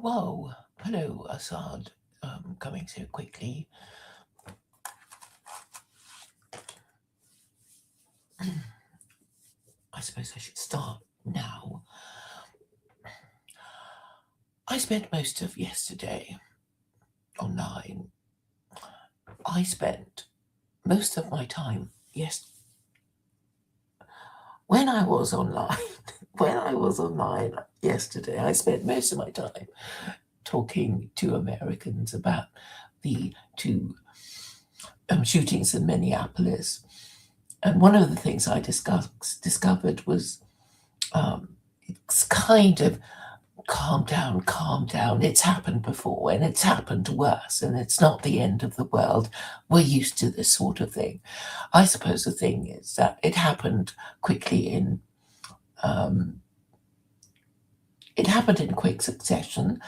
Whoa. Hello, Assad. Coming so quickly. I suppose I should start now. I spent most of yesterday online. I spent most of my time, when I was online, yesterday, I spent most of my time talking to Americans about the two shootings in Minneapolis. And one of the things I discovered was it's kind of calm down. It's happened before and it's happened worse and it's not the end of the world. We're used to this sort of thing. I suppose the thing is that it happened quickly it happened in quick succession.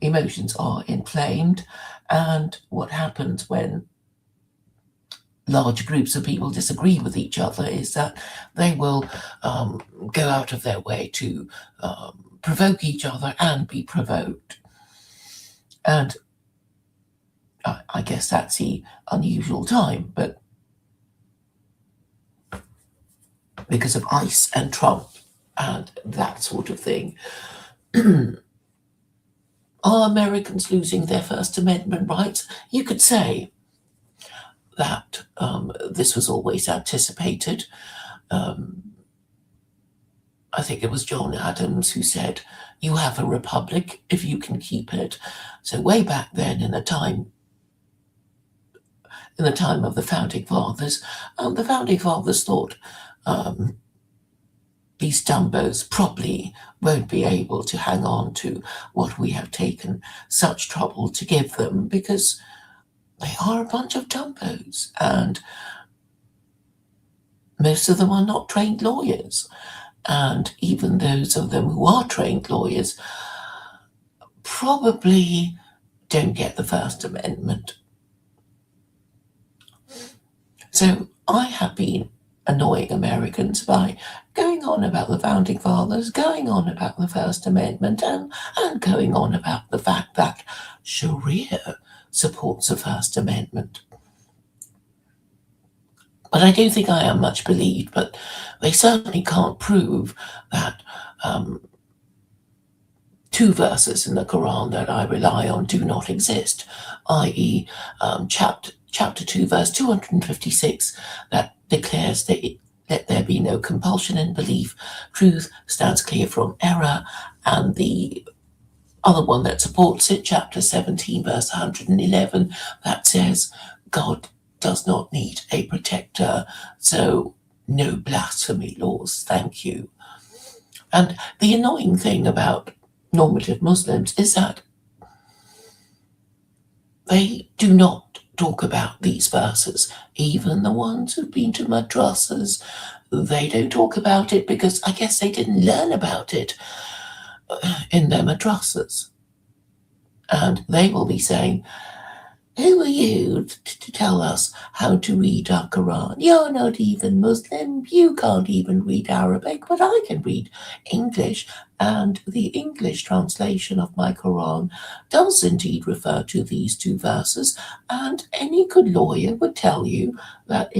Emotions are inflamed, and what happens when large groups of people disagree with each other is that they will go out of their way to provoke each other and be provoked. And I guess that's the unusual time, but because of ICE and Trump and that sort of thing, are Americans losing their First Amendment rights? You could say that this was always anticipated. I think it was John Adams who said, "You have a republic if you can keep it." So way back then, in the time of the founding fathers thought these dumbos probably won't be able to hang on to what we have taken such trouble to give them, because they are a bunch of dumbos, and most of them are not trained lawyers. And even those of them who are trained lawyers probably don't get the First Amendment. So I have been annoying Americans by going on about the Founding Fathers, going on about the First Amendment, and going on about the fact that Sharia supports the First Amendment. But I don't think I am much believed, but they certainly can't prove that two verses in the Quran that I rely on do not exist, i.e. chapter 2, verse 256, that declares that let there be no compulsion in belief, truth stands clear from error, and the other one that supports it, chapter 17, verse 111, that says God does not need a protector, so no blasphemy laws, thank you. And the annoying thing about normative Muslims is that they do not talk about these verses. Even the ones who've been to madrasas, they don't talk about it because I guess they didn't learn about it in their madrasas. And they will be saying, "Who are you to tell us how to read our Quran? You're not even Muslim. You can't even read Arabic, but I can read English. And the English translation of my Quran does indeed refer to these two verses. And any good lawyer would tell you that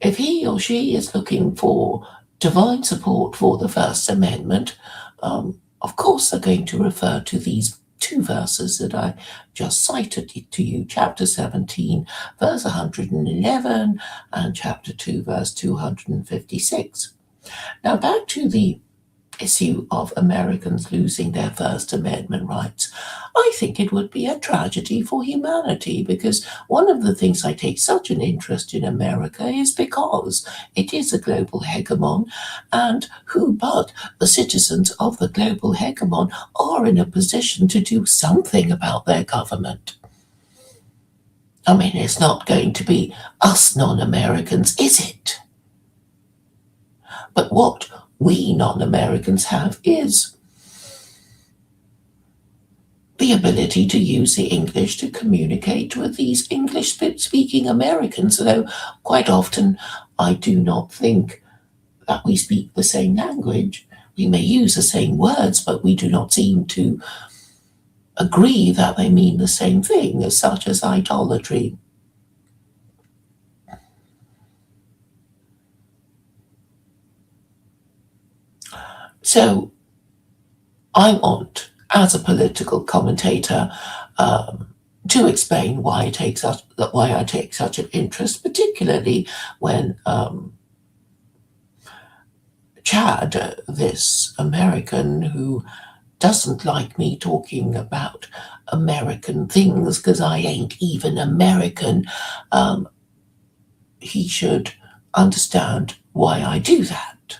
if he or she is looking for divine support for the First Amendment, of course they're going to refer to these two verses that I just cited to you, chapter 17, verse 111, and chapter 2, verse 256. Now back to the issue of Americans losing their First Amendment rights. I think it would be a tragedy for humanity, because one of the things I take such an interest in America is because it is a global hegemon, and who but the citizens of the global hegemon are in a position to do something about their government. I mean, it's not going to be us non-Americans, is it? But what we non-Americans have is the ability to use the English to communicate with these English-speaking Americans, though quite often I do not think that we speak the same language. we may use the same words, but we do not seem to agree that they mean the same thing, such as idolatry. So I want, as a political commentator, to explain why I take such an interest, particularly when Chad, this American who doesn't like me talking about American things because I ain't even American, he should understand why I do that.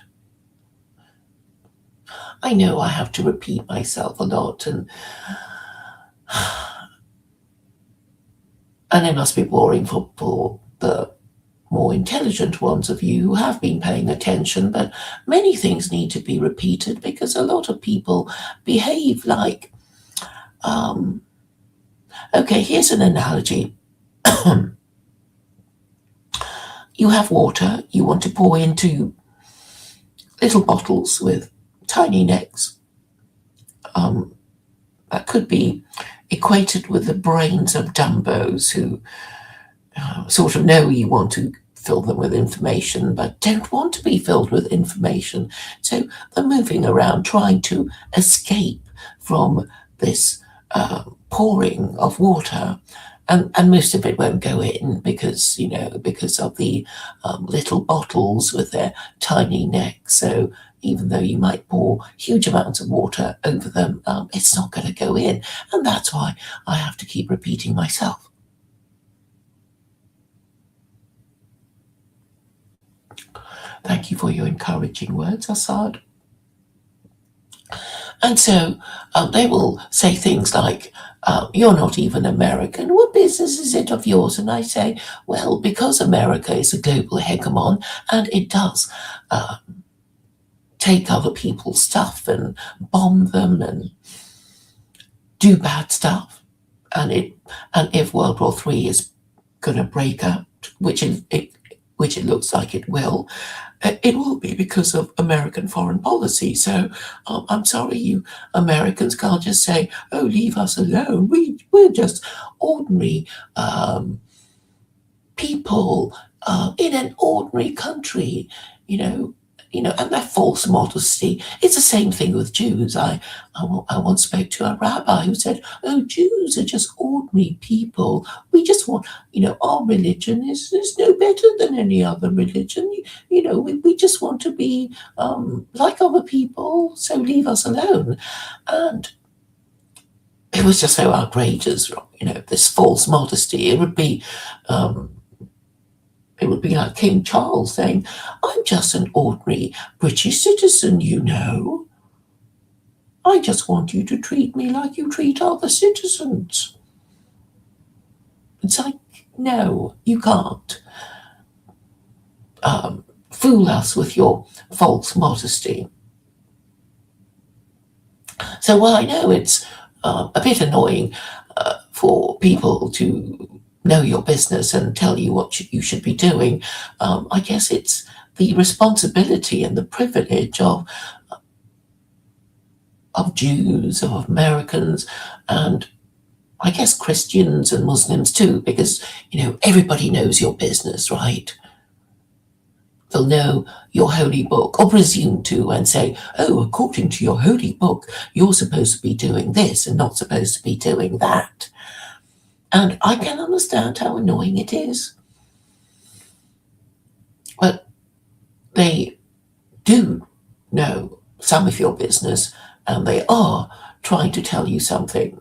I know I have to repeat myself a lot, and it must be boring for the more intelligent ones of you who have been paying attention, but many things need to be repeated because a lot of people behave like, okay, here's an analogy. You have water, you want to pour into little bottles with tiny necks. That could be equated with the brains of Dumbos who sort of know you want to fill them with information, but don't want to be filled with information. So they're moving around trying to escape from this pouring of water. And most of it won't go in because, because of the little bottles with their tiny necks. So even though you might pour huge amounts of water over them, it's not going to go in. And that's why I have to keep repeating myself. Thank you for your encouraging words, Assad. And so they will say things like, you're not even American. What business is it of yours? And I say, well, because America is a global hegemon and it does take other people's stuff and bomb them and do bad stuff. And if World War III is going to break out, which it looks like it will be because of American foreign policy. So I'm sorry, you Americans can't just say, "Oh, leave us alone. We're just ordinary people in an ordinary country," and that false modesty. It's the same thing with Jews. I once spoke to a rabbi who said, "Oh, Jews are just ordinary people. We just want, our religion is no better than any other religion. We just want to be like other people, so leave us alone." And it was just so outrageous, this false modesty. It would be like King Charles saying, "I'm just an ordinary British citizen, I just want you to treat me like you treat other citizens." It's like, no, you can't fool us with your false modesty. So while I know it's a bit annoying for people to know your business and tell you what you should be doing, I guess it's the responsibility and the privilege of Jews, of Americans, and I guess Christians and Muslims too, because, everybody knows your business, right? They'll know your holy book, or presume to, and say, "Oh, according to your holy book, you're supposed to be doing this and not supposed to be doing that." And I can understand how annoying it is. But they do know some of your business, and they are trying to tell you something.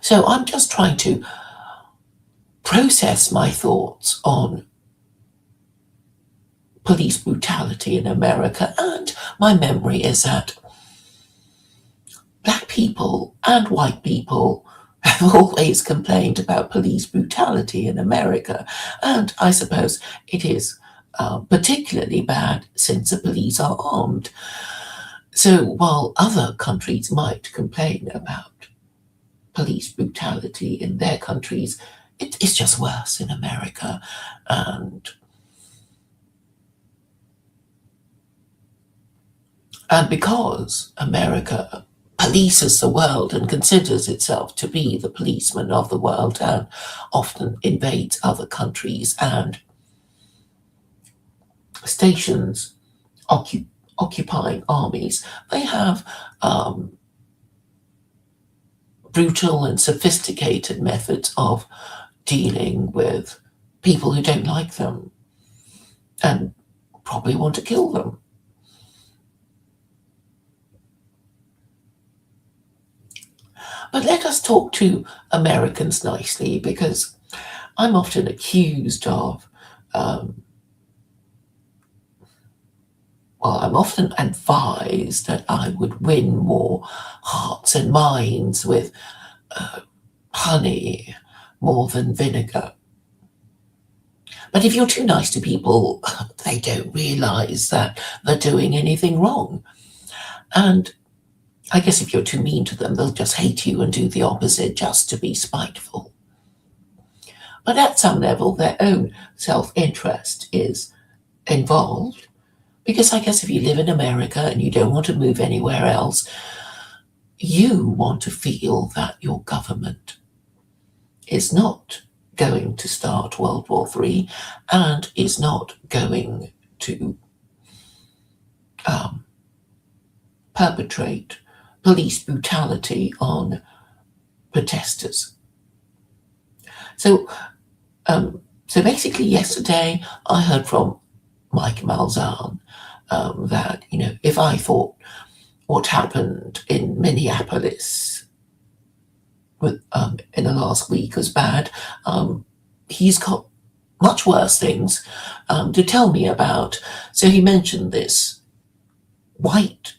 So I'm just trying to process my thoughts on police brutality in America, and my memory is that black people and white people have always complained about police brutality in America, and I suppose it is particularly bad since the police are armed. So while other countries might complain about police brutality in their countries, it's just worse in America. And And because America polices the world and considers itself to be the policeman of the world and often invades other countries and stations occupying armies, they have brutal and sophisticated methods of dealing with people who don't like them and probably want to kill them. But let us talk to Americans nicely, because I'm often accused of, I'm often advised that I would win more hearts and minds with honey more than vinegar. But if you're too nice to people, they don't realize that they're doing anything wrong. And I guess if you're too mean to them, they'll just hate you and do the opposite just to be spiteful. But at some level, their own self-interest is involved, because I guess if you live in America and you don't want to move anywhere else, you want to feel that your government is not going to start World War III and is not going to perpetrate police brutality on protesters. So basically yesterday I heard from Mike Malzahn that, if I thought what happened in Minneapolis in the last week was bad, he's got much worse things to tell me about. So he mentioned this white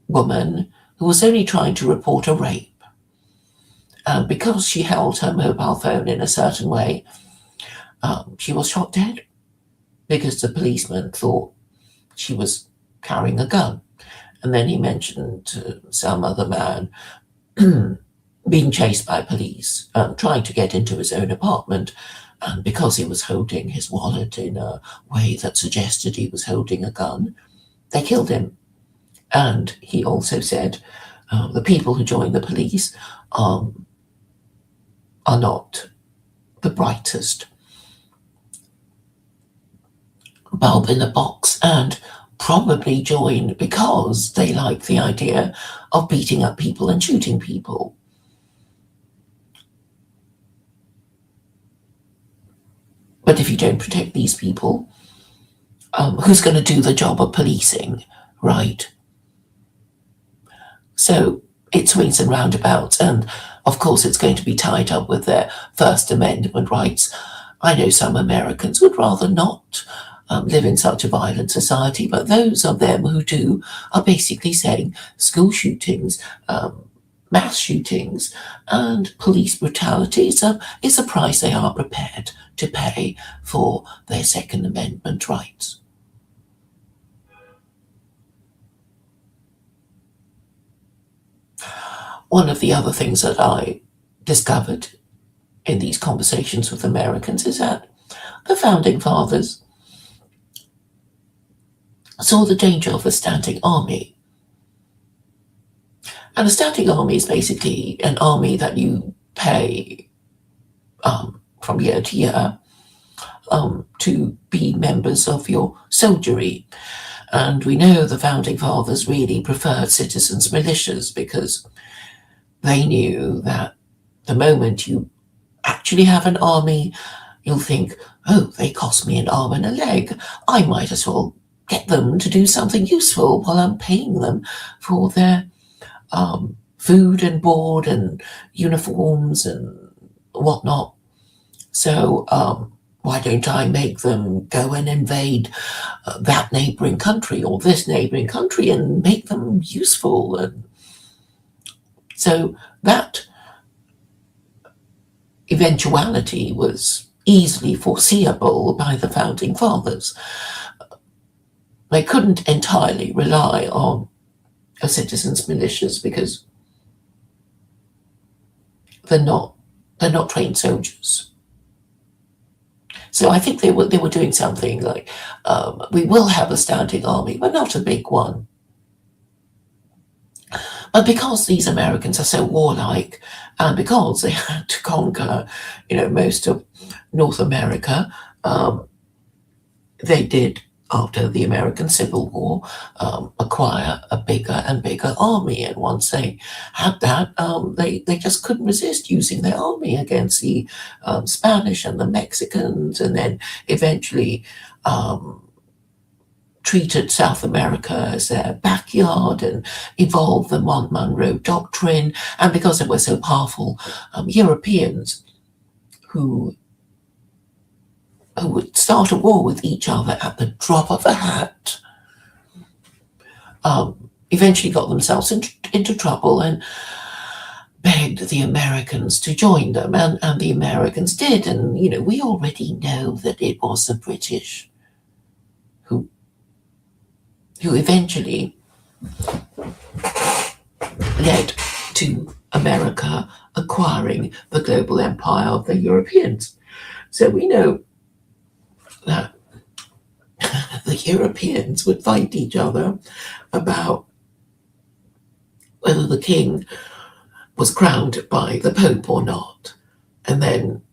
woman who was only trying to report a rape. Because she held her mobile phone in a certain way, she was shot dead because the policeman thought she was carrying a gun. And then he mentioned some other man being chased by police, trying to get into his own apartment. And because he was holding his wallet in a way that suggested he was holding a gun, they killed him. And he also said the people who joined the police are not the brightest bulb in the box, and probably joined because they like the idea of beating up people and shooting people. But if you don't protect these people, who's going to do the job of policing, right? So it swings and roundabouts, and of course it's going to be tied up with their First Amendment rights. I know some Americans would rather not live in such a violent society, but those of them who do are basically saying school shootings, mass shootings, and police brutality is a price they are prepared to pay for their Second Amendment rights. One of the other things that I discovered in these conversations with Americans is that the Founding Fathers saw the danger of a standing army. And a standing army is basically an army that you pay from year to year to be members of your soldiery. And we know the Founding Fathers really preferred citizens' militias because they knew that the moment you actually have an army, you'll think, oh, they cost me an arm and a leg. I might as well get them to do something useful while I'm paying them for their food and board and uniforms and whatnot. So why don't I make them go and invade that neighboring country or this neighboring country and make them useful? And so that eventuality was easily foreseeable by the Founding Fathers. They couldn't entirely rely on a citizens' militias because they're not trained soldiers. So I think they were doing something like, we will have a standing army, but not a big one. because these Americans are so warlike, and because they had to conquer, most of North America, they did, after the American Civil War, acquire a bigger and bigger army. And once they had that, they just couldn't resist using their army against the Spanish and the Mexicans, and then eventually treated South America as their backyard and evolved the Monroe Doctrine. And because they were so powerful, Europeans who would start a war with each other at the drop of a hat, eventually got themselves into trouble and begged the Americans to join them, and the Americans did. And, we already know that it was the British who eventually led to America acquiring the global empire of the Europeans. So we know that the Europeans would fight each other about whether the king was crowned by the Pope or not. And then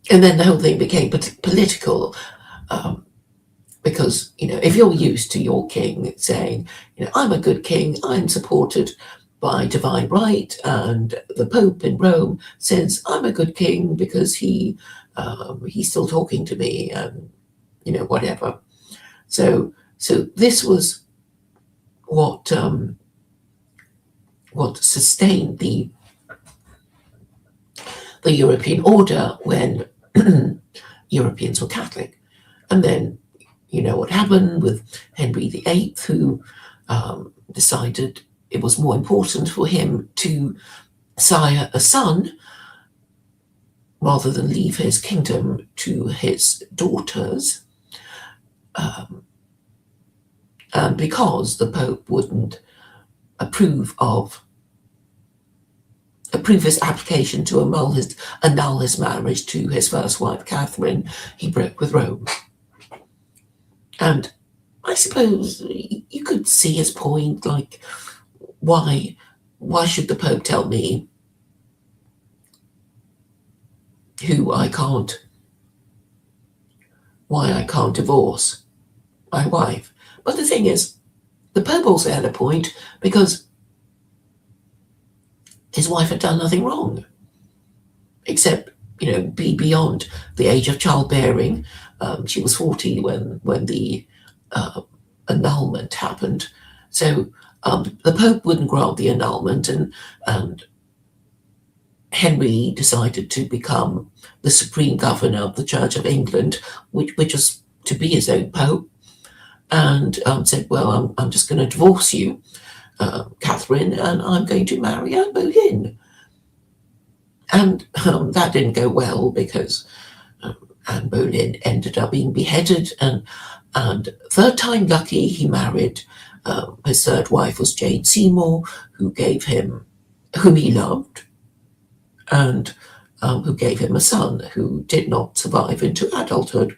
the whole thing became political, because, if you're used to your king saying, I'm a good king, I'm supported by divine right, and the Pope in Rome says, I'm a good king because he's still talking to me, and, whatever. So this was what sustained the European order when Europeans were Catholic. And then, what happened with Henry VIII, who decided it was more important for him to sire a son rather than leave his kingdom to his daughters, and because the Pope wouldn't approve his application to annul his marriage to his first wife, Catherine, he broke with Rome. And I suppose you could see his point, like, why should the Pope tell me why I can't divorce my wife? But the thing is, the Pope also had a point, because his wife had done nothing wrong, except, be beyond the age of childbearing. She was 40 when the annulment happened. So the Pope wouldn't grant the annulment, and Henry decided to become the supreme governor of the Church of England, which was to be his own Pope, and said, well, I'm just going to divorce you, Catherine, and I'm going to marry Anne Boleyn. And that didn't go well, because Anne Boleyn ended up being beheaded, and third time lucky, he married, his third wife was Jane Seymour, whom he loved, and who gave him a son who did not survive into adulthood.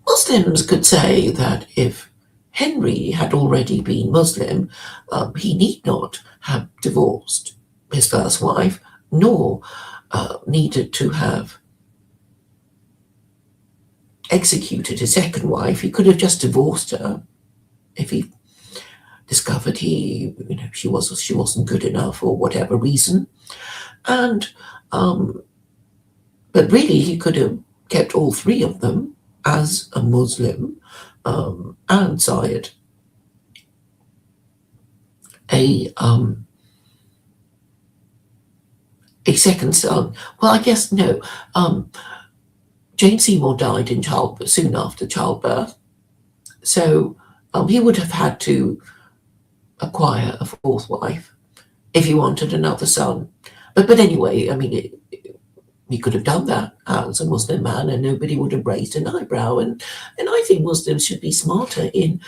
Muslims could say that if Henry had already been Muslim, he need not have divorced his first wife, nor needed to have executed his second wife. He could have just divorced her if he discovered she wasn't good enough for whatever reason. And but really, he could have kept all three of them as a Muslim, and sired a second son. Well, I guess no. Jane Seymour died soon after childbirth, so he would have had to acquire a fourth wife if he wanted another son. But anyway, I mean, he could have done that as a Muslim man, and nobody would have raised an eyebrow. And I think Muslims should be smarter in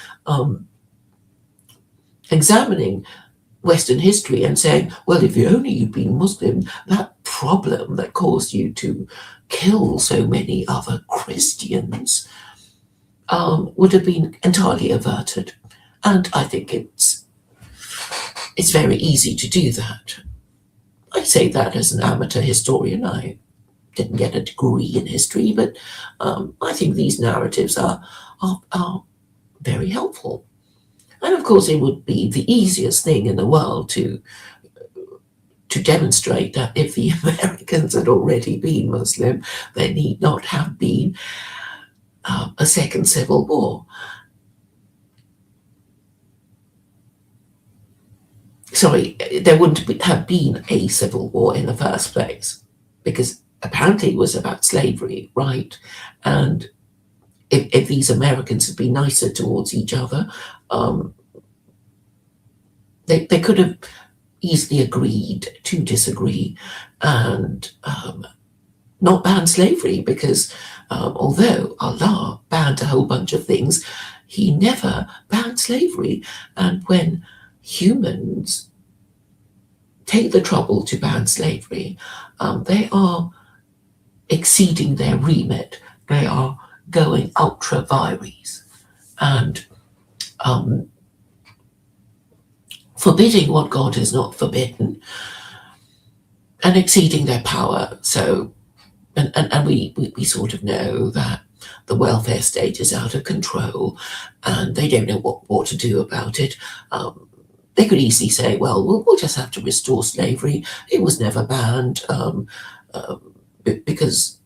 examining Western history and saying, well, if you'd been Muslim, that problem that caused you to kill so many other Christians would have been entirely averted. And I think it's very easy to do that. I say that as an amateur historian. I didn't get a degree in history, but I think these narratives are very helpful. And of course, it would be the easiest thing in the world to demonstrate that if the Americans had already been Muslim, there need not have been a second civil war. Sorry, there wouldn't have been a civil war in the first place, because apparently it was about slavery, right? And if these Americans had been nicer towards each other, um, they could have easily agreed to disagree and not ban slavery, because although Allah banned a whole bunch of things, he never banned slavery. And when humans take the trouble to ban slavery, they are exceeding their remit. They are going ultra vires and forbidding what God has not forbidden and exceeding their power. So, and we sort of know that the welfare state is out of control and they don't know what to do about it. They could easily say, well, we'll just have to restore slavery. It was never banned because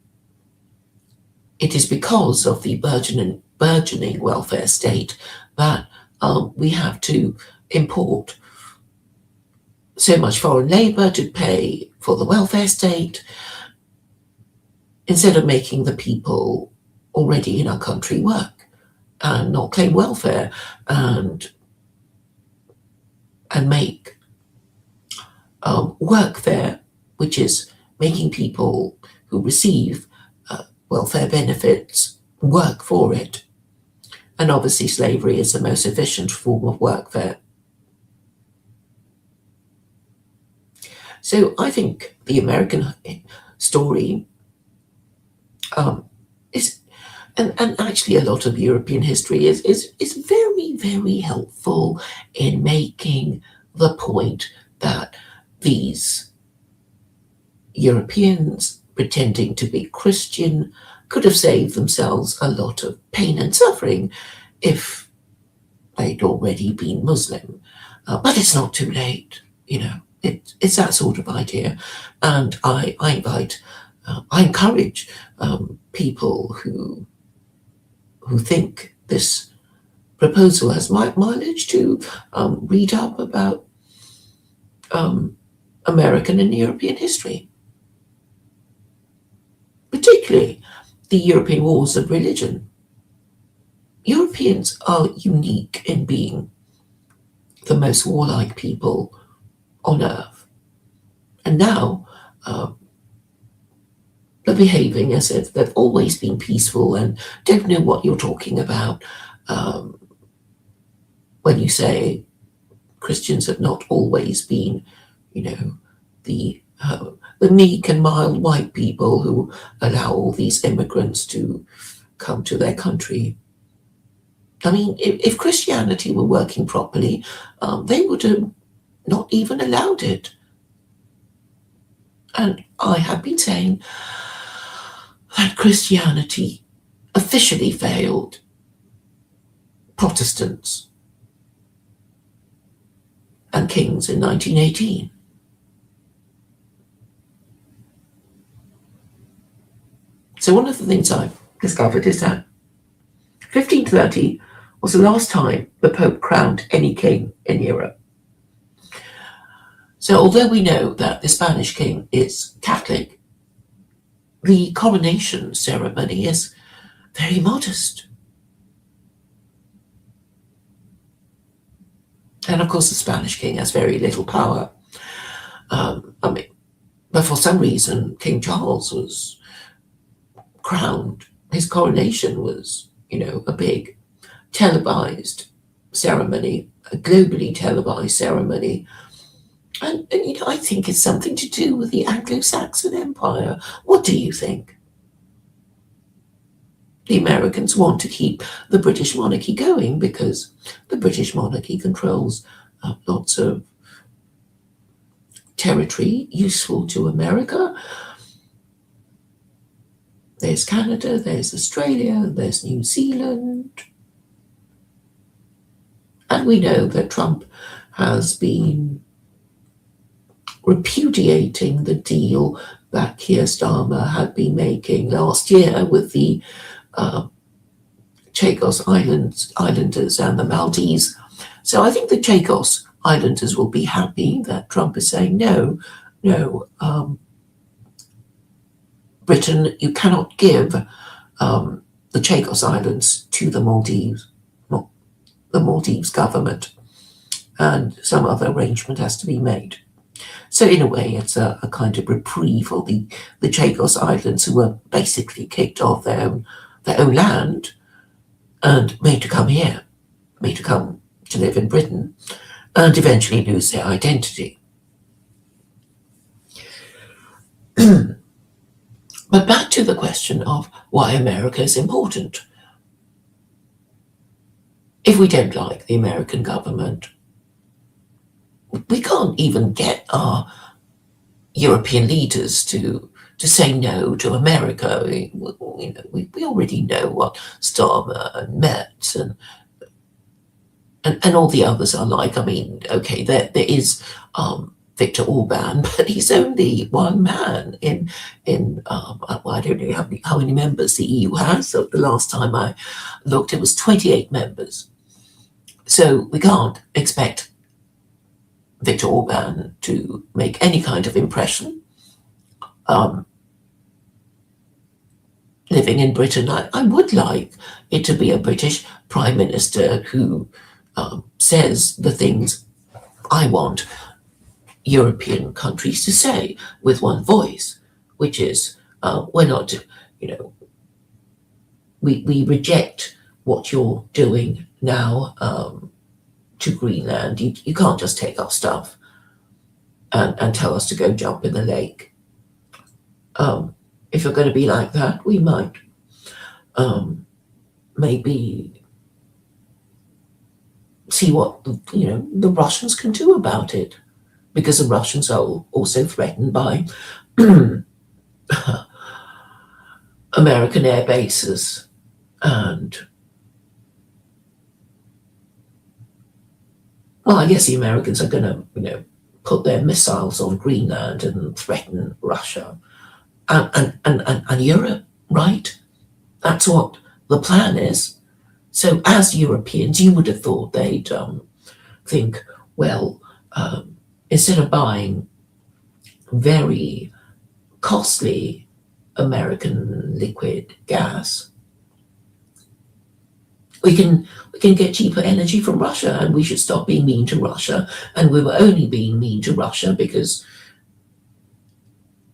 it is because of the burgeoning welfare state that we have to import so much foreign labour to pay for the welfare state, instead of making the people already in our country work and not claim welfare and make workfare, which is making people who receive welfare benefits work for it. And obviously slavery is the most efficient form of workfare. So I think the American story is, and actually a lot of European history is very, very helpful in making the point that these Europeans pretending to be Christian could have saved themselves a lot of pain and suffering if they'd already been Muslim. But it's not too late, you know. It's that sort of idea, and I encourage people who think this proposal has mileage to read up about American and European history, particularly the European wars of religion. Europeans are unique in being the most warlike people on earth, and now they're behaving as if they've always been peaceful and don't know what you're talking about when you say Christians have not always been, you know, the meek and mild white people who allow all these immigrants to come to their country. I mean, if Christianity were working properly, they would have not even allowed it. And I have been saying that Christianity officially failed Protestants and kings in 1918. So one of the things I've discovered is that 1530 was the last time the Pope crowned any king in Europe. So although we know that the Spanish king is Catholic, the coronation ceremony is very modest. And of course, the Spanish king has very little power. But for some reason, King Charles was crowned. His coronation was, a big televised ceremony, a globally televised ceremony. And I think it's something to do with the Anglo-Saxon Empire. What do you think? the Americans want to keep the British monarchy going because the British monarchy controls lots of territory useful to America. There's Canada, there's Australia, there's New Zealand. And we know that Trump has been repudiating the deal that Keir Starmer had been making last year with the Chagos Islanders and the Maldives. So I think the Chagos Islanders will be happy that Trump is saying, no, Britain, you cannot give the Chagos Islands to the Maldives government, and some other arrangement has to be made. So in a way, it's a kind of reprieve for the Chagos Islands, who were basically kicked off their own land and made to come here, made to come to live in Britain, and eventually lose their identity. But back to the question of why America is important. If we don't like the American government, we can't even get our European leaders to say no to America. We already know what Starmer and Metz and all the others are like. I mean, okay, there is Viktor Orban, but he's only one man in I don't know how many members the EU has. So the last time I looked, it was 28 members. So we can't expect Viktor Orban to make any kind of impression. Living in Britain, I would like it to be a British Prime Minister who says the things I want European countries to say with one voice, which is, we're not, we reject what you're doing now to Greenland. You can't just take our stuff and tell us to go jump in the lake. If you're going to be like that, we might maybe see what the Russians can do about it, because the Russians are also threatened by American air bases, and well, I guess the Americans are going to put their missiles on Greenland and threaten Russia and Europe, right? That's what the plan is. So as Europeans, you would have thought they'd think, well, instead of buying very costly American liquid gas, we can get cheaper energy from Russia, and we should stop being mean to Russia. And we were only being mean to Russia because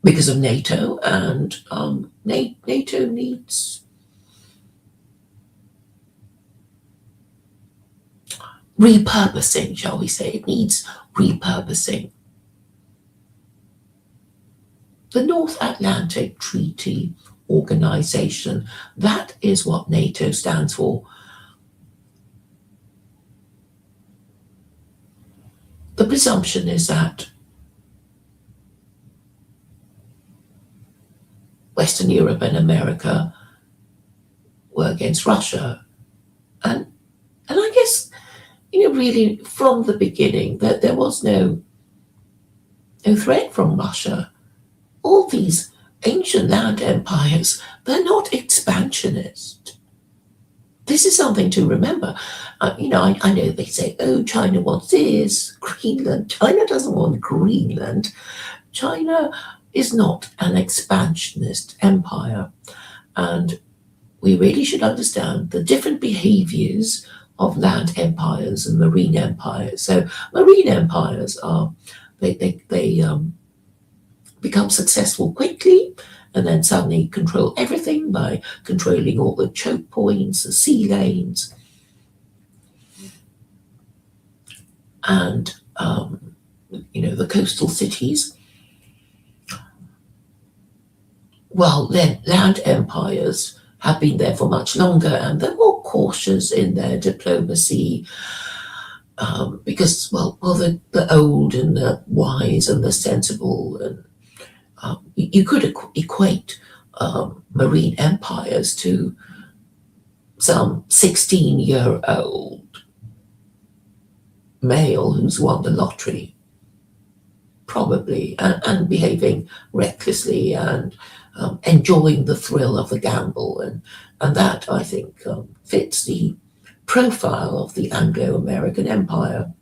of NATO, and NATO needs repurposing, shall we say. It needs repurposing. The North Atlantic Treaty Organization, that is what NATO stands for. The presumption is that Western Europe and America were against Russia. And I guess, really from the beginning, that there was no threat from Russia. All these ancient land empires, they're not expansionist. This is something to remember. I know they say, oh, China wants this, Greenland. China doesn't want Greenland. China is not an expansionist empire. And we really should understand the different behaviors of land empires and marine empires. So marine empires are, they become successful quickly and then suddenly control everything by controlling all the choke points, the sea lanes, and the coastal cities. Well, then land empires have been there for much longer, and they're more cautious in their diplomacy because, the old and the wise and the sensible, and you could equate marine empires to some 16-year-old male who's won the lottery, probably, and behaving recklessly and enjoying the thrill of the gamble. And that, I think, fits the profile of the Anglo-American Empire,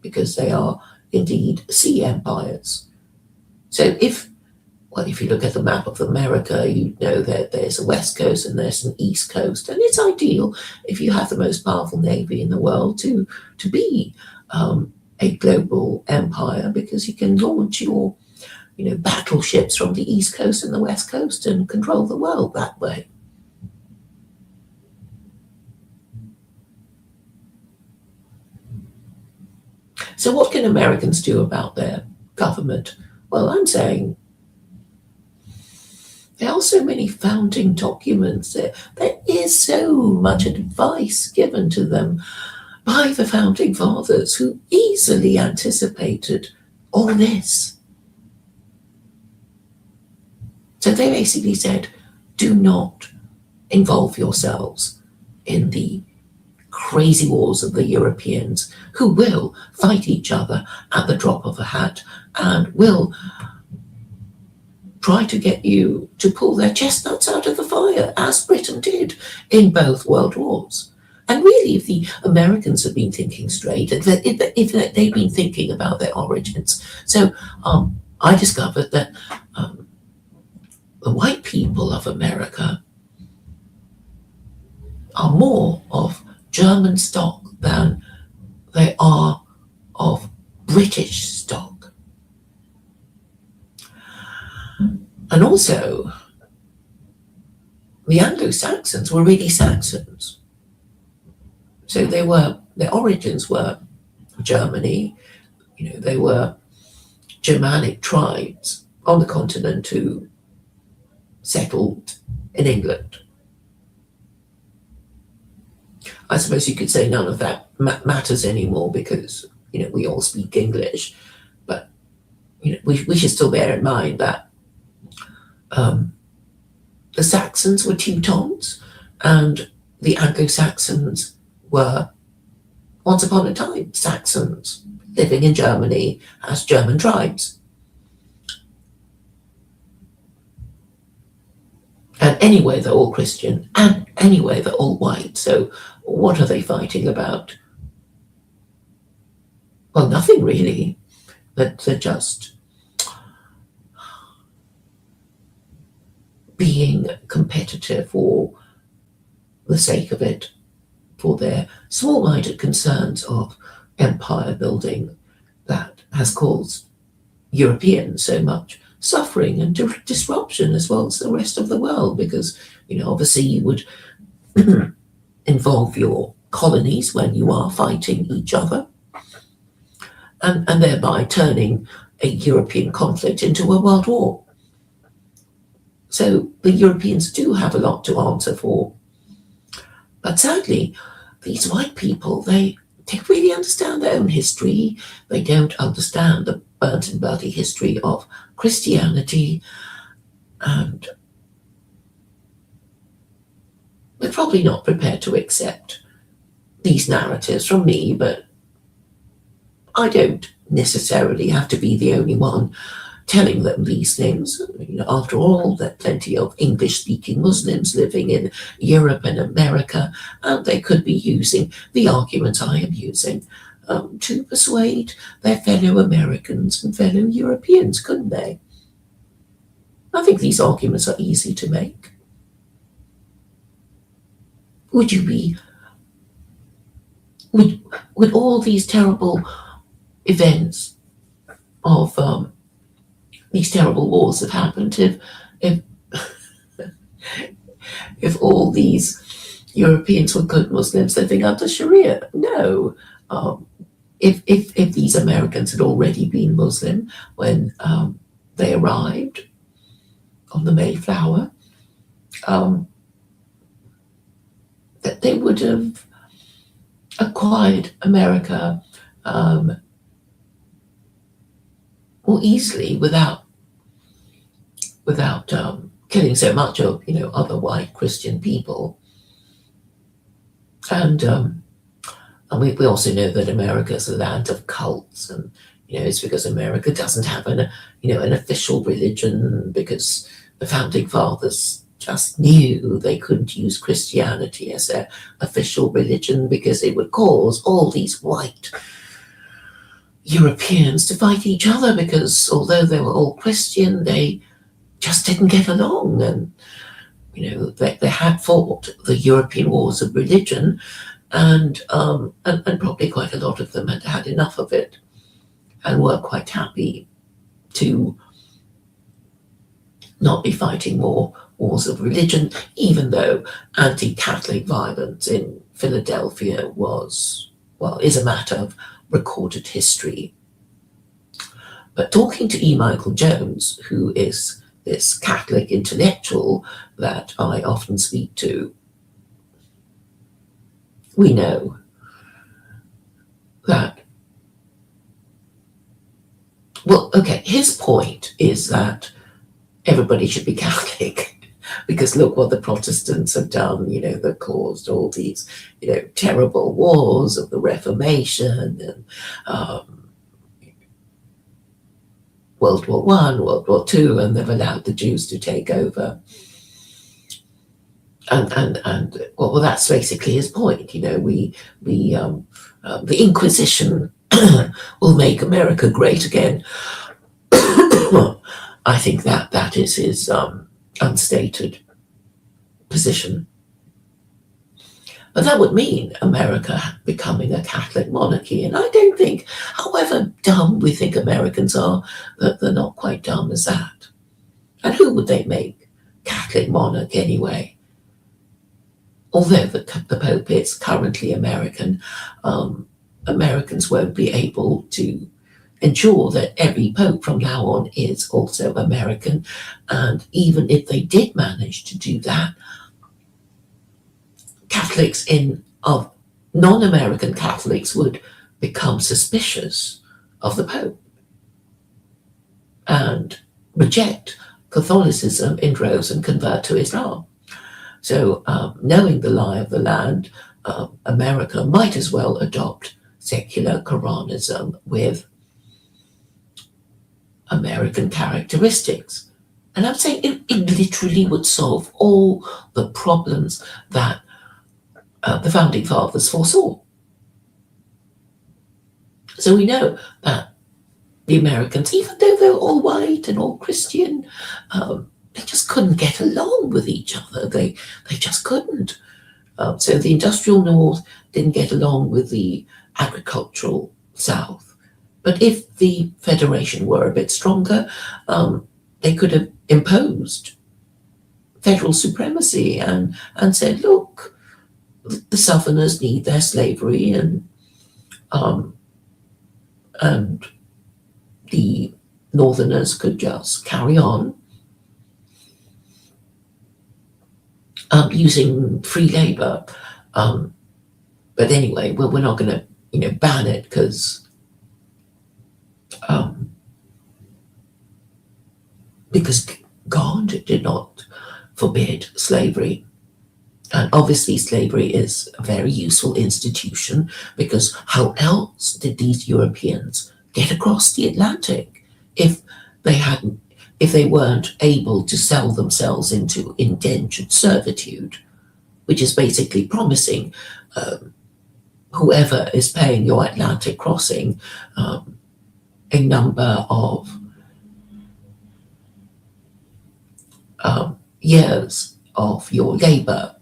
because they are indeed sea empires. So if you look at the map of America, you know that there's a west coast and there's an east coast, and it's ideal if you have the most powerful navy in the world to be a global empire, because you can launch your battleships from the east coast and the west coast and control the world that way. So what can Americans do about their government? Well, I'm saying there are so many founding documents. There is so much advice given to them by the founding fathers, who easily anticipated all this. So they basically said, do not involve yourselves in the crazy wars of the Europeans, who will fight each other at the drop of a hat and will try to get you to pull their chestnuts out of the fire, as Britain did in both world wars. And really, if the Americans had been thinking straight, if they'd been thinking about their origins. So I discovered that the white people of America are more of German stock than they are of British stock. And also, the Anglo-Saxons were really Saxons. So their origins were Germany. They were Germanic tribes on the continent who settled in England. I suppose you could say none of that matters anymore, because we all speak English. But we should still bear in mind that the Saxons were Teutons, and the Anglo-Saxons were, once upon a time, Saxons living in Germany as German tribes. And anyway, they're all Christian, and anyway, they're all white. So what are they fighting about? Well, nothing really. They're just being competitive for the sake of it, for their small-minded concerns of empire building that has caused Europeans so much suffering and disruption, as well as the rest of the world, because obviously you would involve your colonies when you are fighting each other, and thereby turning a European conflict into a world war. So the Europeans do have a lot to answer for. But sadly, these white people, they really understand their own history. They don't understand the burnt and bloody history of Christianity, and they're probably not prepared to accept these narratives from me, but I don't necessarily have to be the only one telling them these things. After all, there are plenty of English-speaking Muslims living in Europe and America, and they could be using the arguments I am using to persuade their fellow Americans and fellow Europeans, couldn't they? I think these arguments are easy to make. Would all these terrible events of these terrible wars have happened if if all these Europeans were good Muslims living under Sharia? No. If these Americans had already been Muslim when they arrived on the Mayflower, that they would have acquired America more easily without killing so much of other white Christian people. And we also know that America is a land of cults, and it's because America doesn't have an official religion, because the founding fathers just knew they couldn't use Christianity as their official religion, because it would cause all these white Europeans to fight each other, because although they were all Christian, they just didn't get along. And they had fought the European wars of religion, and probably quite a lot of them had had enough of it and were quite happy to not be fighting more wars of religion, even though anti-Catholic violence in Philadelphia is a matter of recorded history. But talking to E. Michael Jones, who is this Catholic intellectual that I often speak to, we know that, his point is that everybody should be Catholic, because look what the Protestants have done, that caused all these, terrible wars of the Reformation and World War I, World War II, and they've allowed the Jews to take over. And that's basically his point. The Inquisition will make America great again. I think that is his unstated position. But that would mean America becoming a Catholic monarchy. And I don't think, however dumb we think Americans are, that they're not quite dumb as that. And who would they make Catholic monarch anyway? Although the Pope is currently American, Americans won't be able to ensure that every Pope from now on is also American. And even if they did manage to do that, Catholics of non-American Catholics would become suspicious of the Pope and reject Catholicism in droves and convert to Islam. So, knowing the lie of the land, America might as well adopt secular Quranism with American characteristics. And I'm saying it literally would solve all the problems that the founding fathers foresaw. So we know that the Americans, even though they were all white and all Christian, they just couldn't get along with each other. They just couldn't. So the industrial North didn't get along with the agricultural South. But if the Federation were a bit stronger, they could have imposed federal supremacy and said, look, the Southerners need their slavery, and the Northerners could just carry on using free labor. But anyway, we're not going to ban it, because God did not forbid slavery. And obviously slavery is a very useful institution, because how else did these Europeans get across the Atlantic if they weren't able to sell themselves into indentured servitude, which is basically promising whoever is paying your Atlantic crossing a number of years of your labor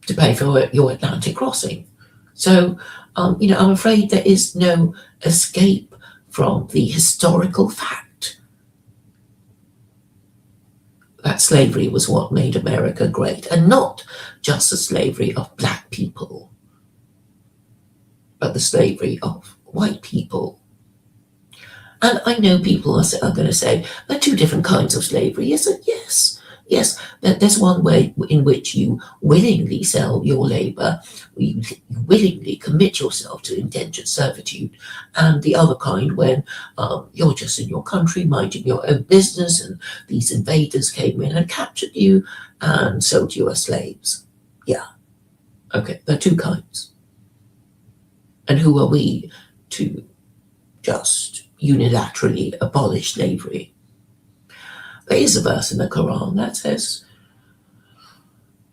to pay for your Atlantic crossing. So, I'm afraid there is no escape from the historical fact that slavery was what made America great, and not just the slavery of black people, but the slavery of white people. And I know people are going to say there are two different kinds of slavery. Yes, Yes, there's one way in which you willingly sell your labour, you willingly commit yourself to indentured servitude, and the other kind when you're just in your country minding your own business, and these invaders came in and captured you and sold you as slaves. Yeah, okay, there are two kinds. And who are we to just unilaterally abolish slavery? There is a verse in the Quran that says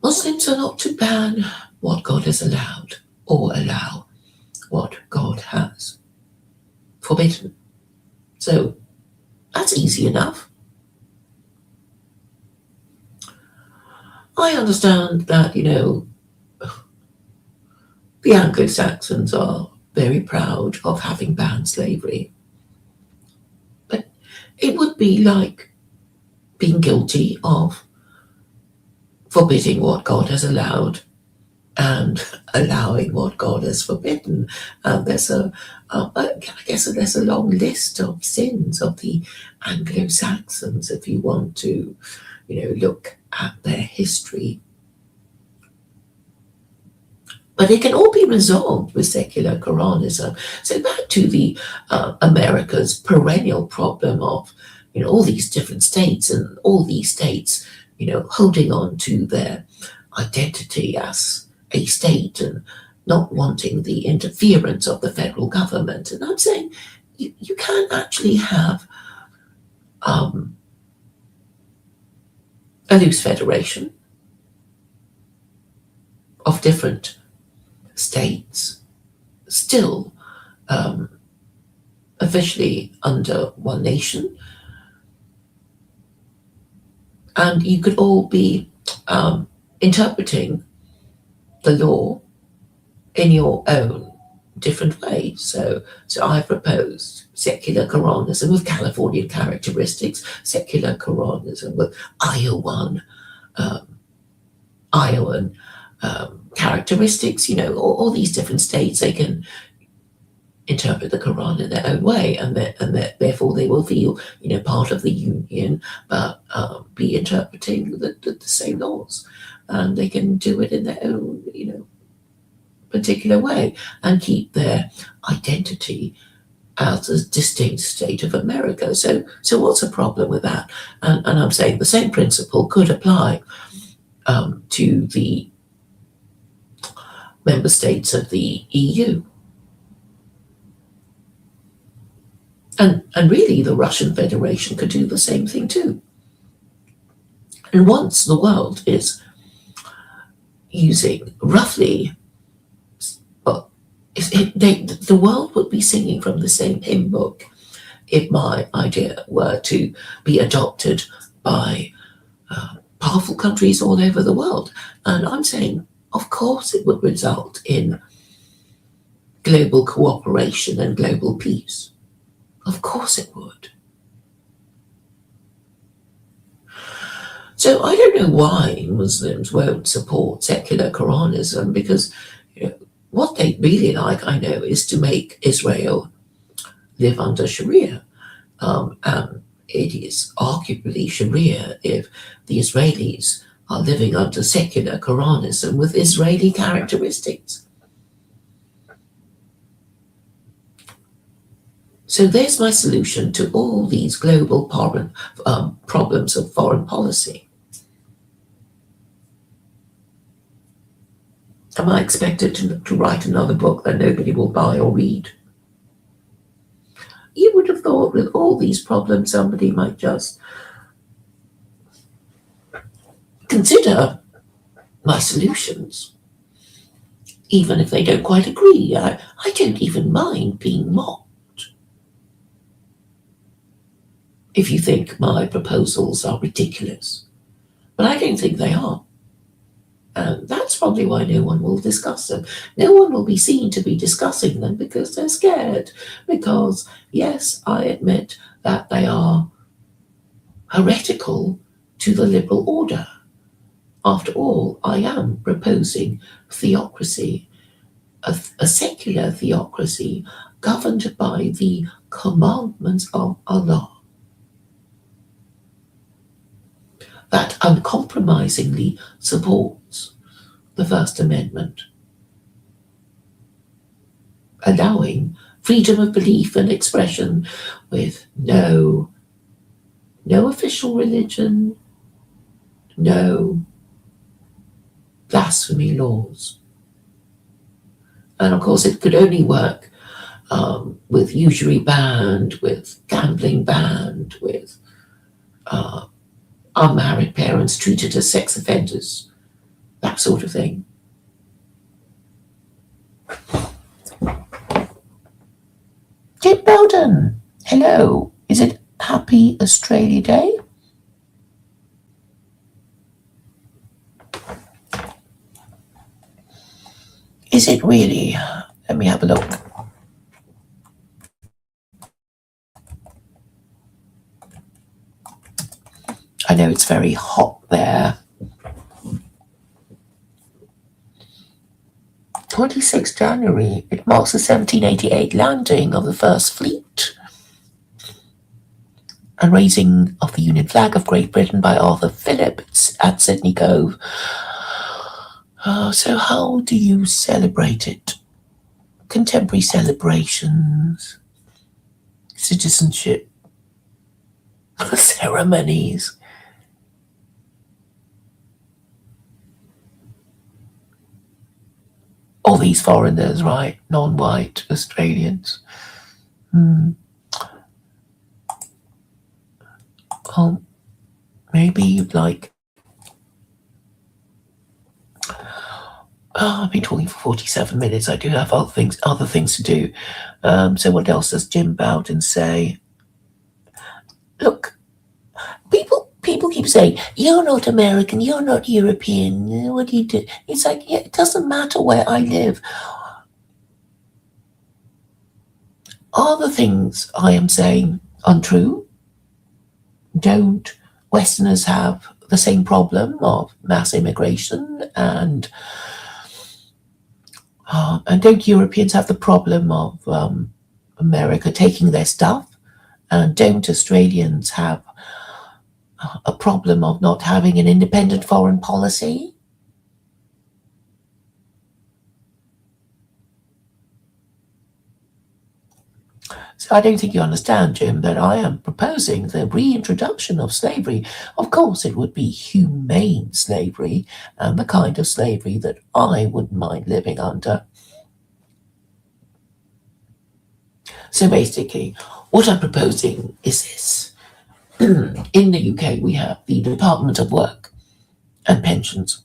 Muslims are not to ban what God has allowed or allow what God has forbidden. So that's easy enough. I understand that, the Anglo-Saxons are very proud of having banned slavery. But it would be like being guilty of forbidding what God has allowed and allowing what God has forbidden. I guess there's a long list of sins of the Anglo-Saxons if you want to, look at their history. But it can all be resolved with secular Quranism. So back to the America's perennial problem of, all these different states and all these states, holding on to their identity as a state and not wanting the interference of the federal government. And I'm saying you can actually have a loose federation of different states still officially under one nation, and you could all be interpreting the law in your own different ways. So I proposed secular Quranism with Californian characteristics, secular Quranism with Iowan characteristics. All these different states, they can interpret the Quran in their own way, and therefore they will feel, part of the union, but be interpreting the same laws, and they can do it in their own, particular way, and keep their identity as a distinct state of America. So what's the problem with that? And I'm saying the same principle could apply to the member states of the EU. And really, the Russian Federation could do the same thing too. And once the world is using roughly, the world would be singing from the same hymn book if my idea were to be adopted by powerful countries all over the world. And I'm saying, of course, it would result in global cooperation and global peace. Of course it would. So I don't know why Muslims won't support secular Quranism, because what they really like, I know, is to make Israel live under Sharia. And it is arguably Sharia if the Israelis are living under secular Quranism with Israeli characteristics. So there's my solution to all these global problems of foreign policy. Am I expected to write another book that nobody will buy or read? You would have thought with all these problems somebody might just consider my solutions, even if they don't quite agree. I don't even mind being mocked. If you think my proposals are ridiculous, but I don't think they are. And that's probably why no one will discuss them. No one will be seen to be discussing them because they're scared. Because, yes, I admit that they are heretical to the liberal order. After all, I am proposing theocracy, a secular theocracy governed by the commandments of Allah. that uncompromisingly supports the First Amendment, allowing freedom of belief and expression with no official religion, no blasphemy laws. And of course, it could only work with usury banned, with gambling banned, with unmarried parents treated as sex offenders, that sort of thing. Jim Belden, hello. Is it Happy Australia Day? Is it really? Let me have a look. I know it's very hot there. 26th January, it marks the 1788 landing of the first fleet and raising of the Union flag of Great Britain by Arthur Phillip at Sydney Cove. So how do you celebrate it? Contemporary celebrations, citizenship, ceremonies. All these foreigners, right? Non-white Australians. Well, maybe you'd like... I've been talking for 47 minutes. I do have other things to do. So what else does Jim Bowden say? Look, people keep saying, you're not American, you're not European, what do you do? It's like, yeah, it doesn't matter where I live. Are the things I am saying untrue? Don't Westerners have the same problem of mass immigration, and don't Europeans have the problem of America taking their stuff? And don't Australians have a problem of not having an independent foreign policy? So I don't think you understand, Jim, that I am proposing the reintroduction of slavery. Of course, it would be humane slavery and the kind of slavery that I wouldn't mind living under. So basically, what I'm proposing is this. In the UK, we have the Department of Work and Pensions.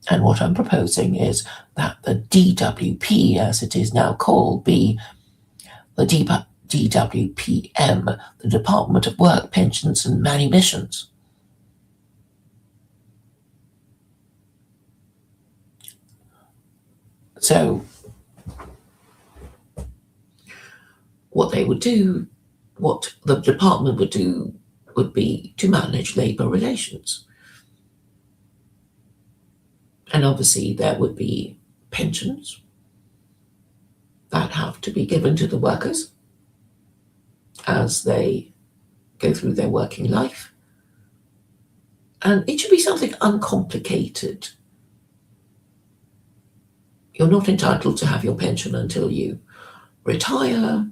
And what I'm proposing is that the DWP, as it is now called, be the DWPM, the Department of Work, Pensions and Manumissions. So what they would do, what the department would do, would be to manage labour relations. And obviously there would be pensions that have to be given to the workers as they go through their working life. And it should be something uncomplicated. You're not entitled to have your pension until you retire.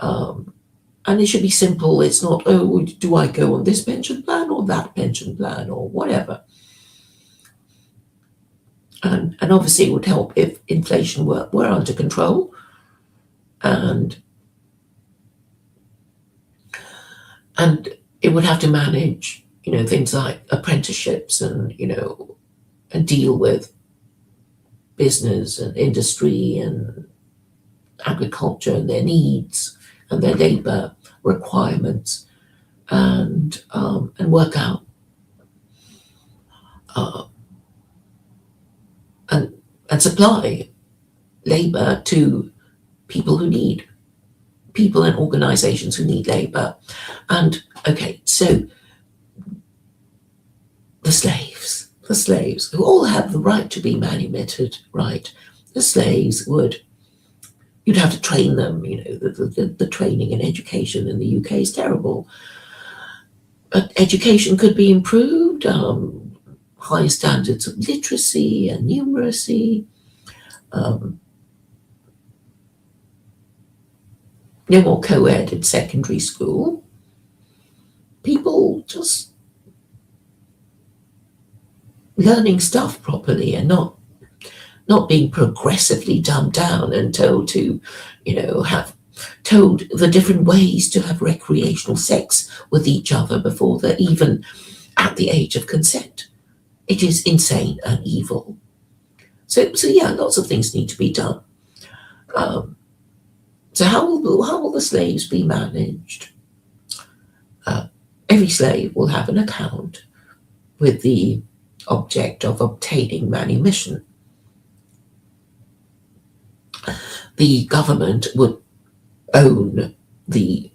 And it should be simple. It's not, oh, do I go on this pension plan or that pension plan or whatever. And obviously it would help if inflation were under control, and it would have to manage, things like apprenticeships and, and deal with business and industry and agriculture and their needs and their labour requirements, and work out and supply labour to people and organisations who need labour. And okay, so the slaves who all have the right to be manumitted, right? The slaves you'd have to train them. The training and education in the UK is terrible. education could be improved, high standards of literacy and numeracy, um, no more co-ed in secondary school, people just learning stuff properly and not being progressively dumbed down and told to, have told the different ways to have recreational sex with each other before they're even at the age of consent. It is insane and evil. So yeah, lots of things need to be done. Um, so how will the slaves be managed? Uh, every slave will have an account with the object of obtaining manumission. The government would own the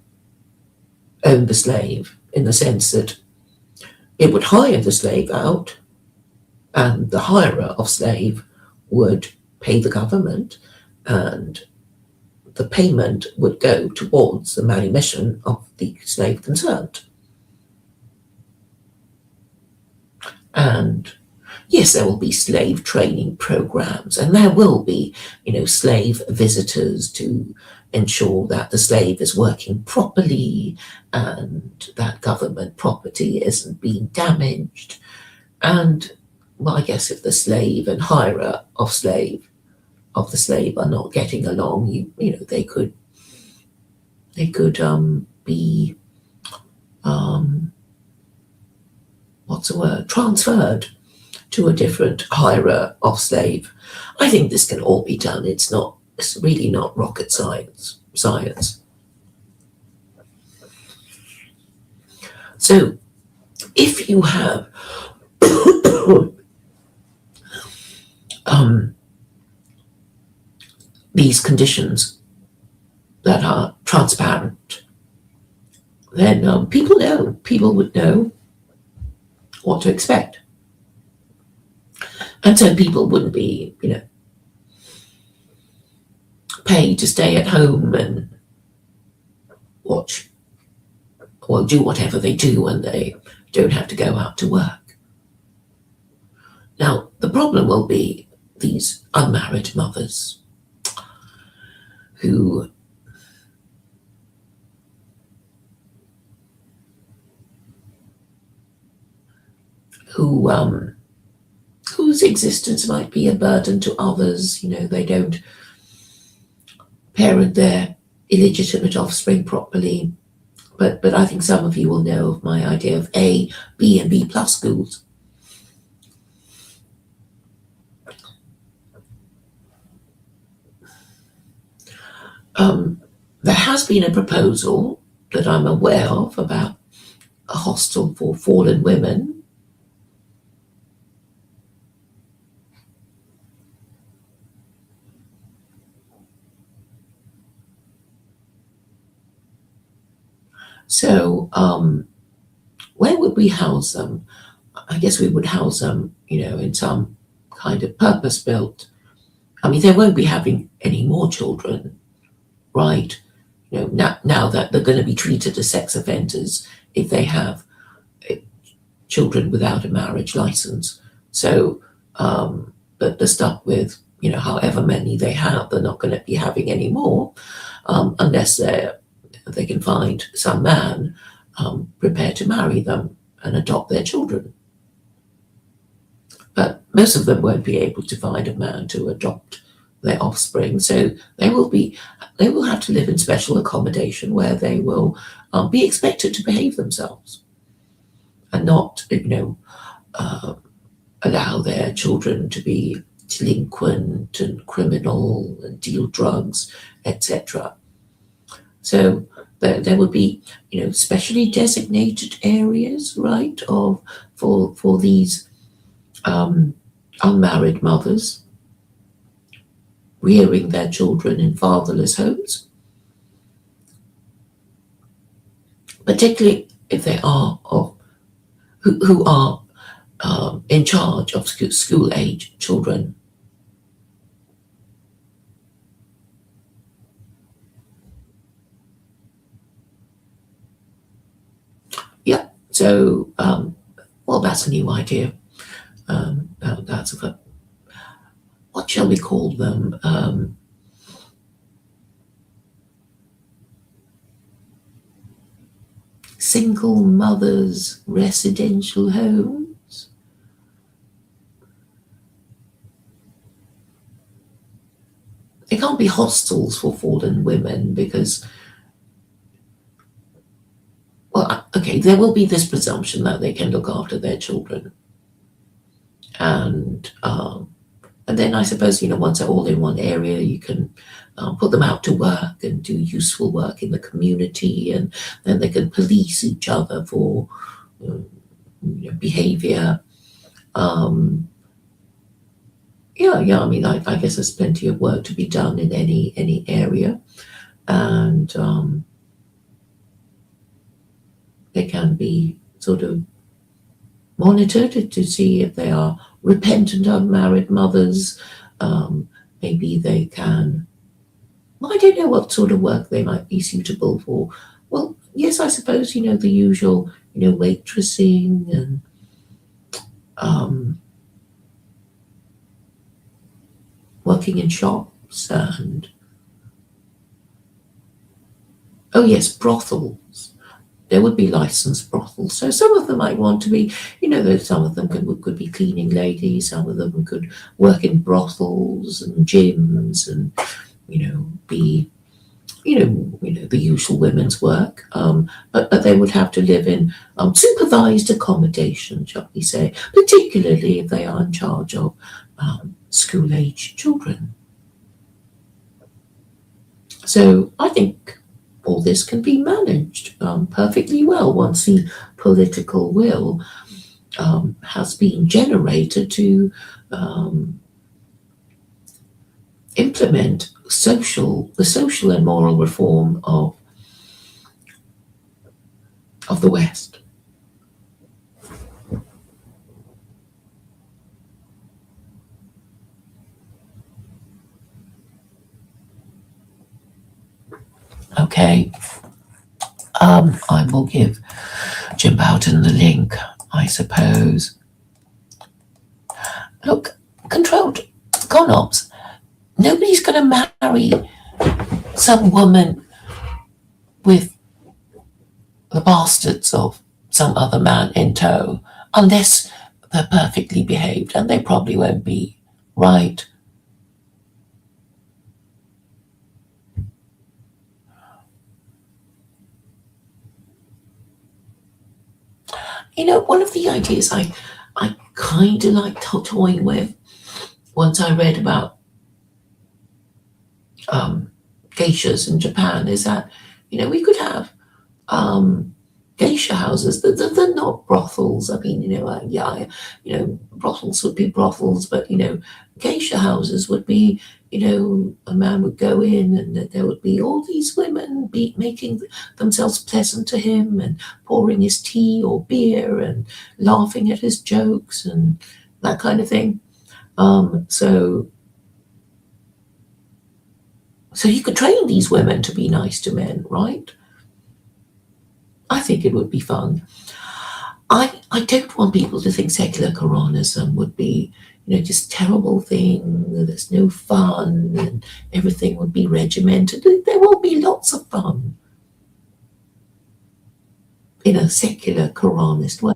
own the slave in the sense that it would hire the slave out, and the hirer of slave would pay the government, and the payment would go towards the manumission of the slave concerned. And yes, there will be slave training programs, and there will be, slave visitors to ensure that the slave is working properly and that government property isn't being damaged. And well, I guess if the slave and hirer of the slave are not getting along, they could be what's the word, transferred to a different hirer of slave. I think this can all be done. It's really not rocket science. So if you have these conditions that are transparent, then people would know what to expect. And so people wouldn't be, paid to stay at home and watch or do whatever they do when they don't have to go out to work. Now, the problem will be these unmarried mothers who whose existence might be a burden to others. They don't parent their illegitimate offspring properly. But I think some of you will know of my idea of A, B, and B plus schools. There has been a proposal that I'm aware of about a hostel for fallen women. So, where would we house them? I guess we would house them, in some kind of purpose-built. I mean, they won't be having any more children, right? Now that they're going to be treated as sex offenders if they have children without a marriage license. So, but they're stuck with, however many they have. They're not going to be having any more unless they can find some man prepared to marry them and adopt their children. But most of them won't be able to find a man to adopt their offspring, so they will have to live in special accommodation where they will be expected to behave themselves and not, allow their children to be delinquent and criminal and deal drugs, etc. So there would be, specially designated areas, right, for these unmarried mothers rearing their children in fatherless homes, particularly if they are who are in charge of school age children. Yeah, So, well, that's a new idea. That's a, what shall we call them? Single mothers residential homes. It can't be hostels for fallen women because, well, okay, there will be this presumption that they can look after their children, and then I suppose once they're all in one area, you can put them out to work and do useful work in the community, and then they can police each other for uh, behaviour. Um, yeah. I mean, I guess there's plenty of work to be done in any area, and they can be sort of monitored to see if they are repentant unmarried mothers. Um, Maybe they can. Well, I don't know what sort of work they might be suitable for. Well, yes, I suppose the usual, waitressing and um, working in shops and oh yes, brothels. There would be licensed brothels. So some of them might want to be, some of them could be cleaning ladies. Some of them could work in brothels and gyms and be the usual women's work, but they would have to live in supervised accommodation, shall we say, particularly if they are in charge of school-age children. So I think all this can be managed perfectly well once the political will has been generated to um, implement the social and moral reform of the West. Okay, I will give Jim Boughton the link, I suppose. Look, controlled gonops. Nobody's going to marry some woman with the bastards of some other man in tow unless they're perfectly behaved, and they probably won't be, right? One of the ideas I kind of like toying with once I read about um, geishas in Japan is that we could have geisha houses. They're not brothels. I mean, yeah, brothels would be brothels, but geisha houses would be, a man would go in and there would be all these women making themselves pleasant to him and pouring his tea or beer and laughing at his jokes and that kind of thing. So you could train these women to be nice to men, right? I think it would be fun. I don't want people to think secular Quranism would be, just terrible thing. There's no fun, and everything would be regimented. There will be lots of fun in a secular Quranist way.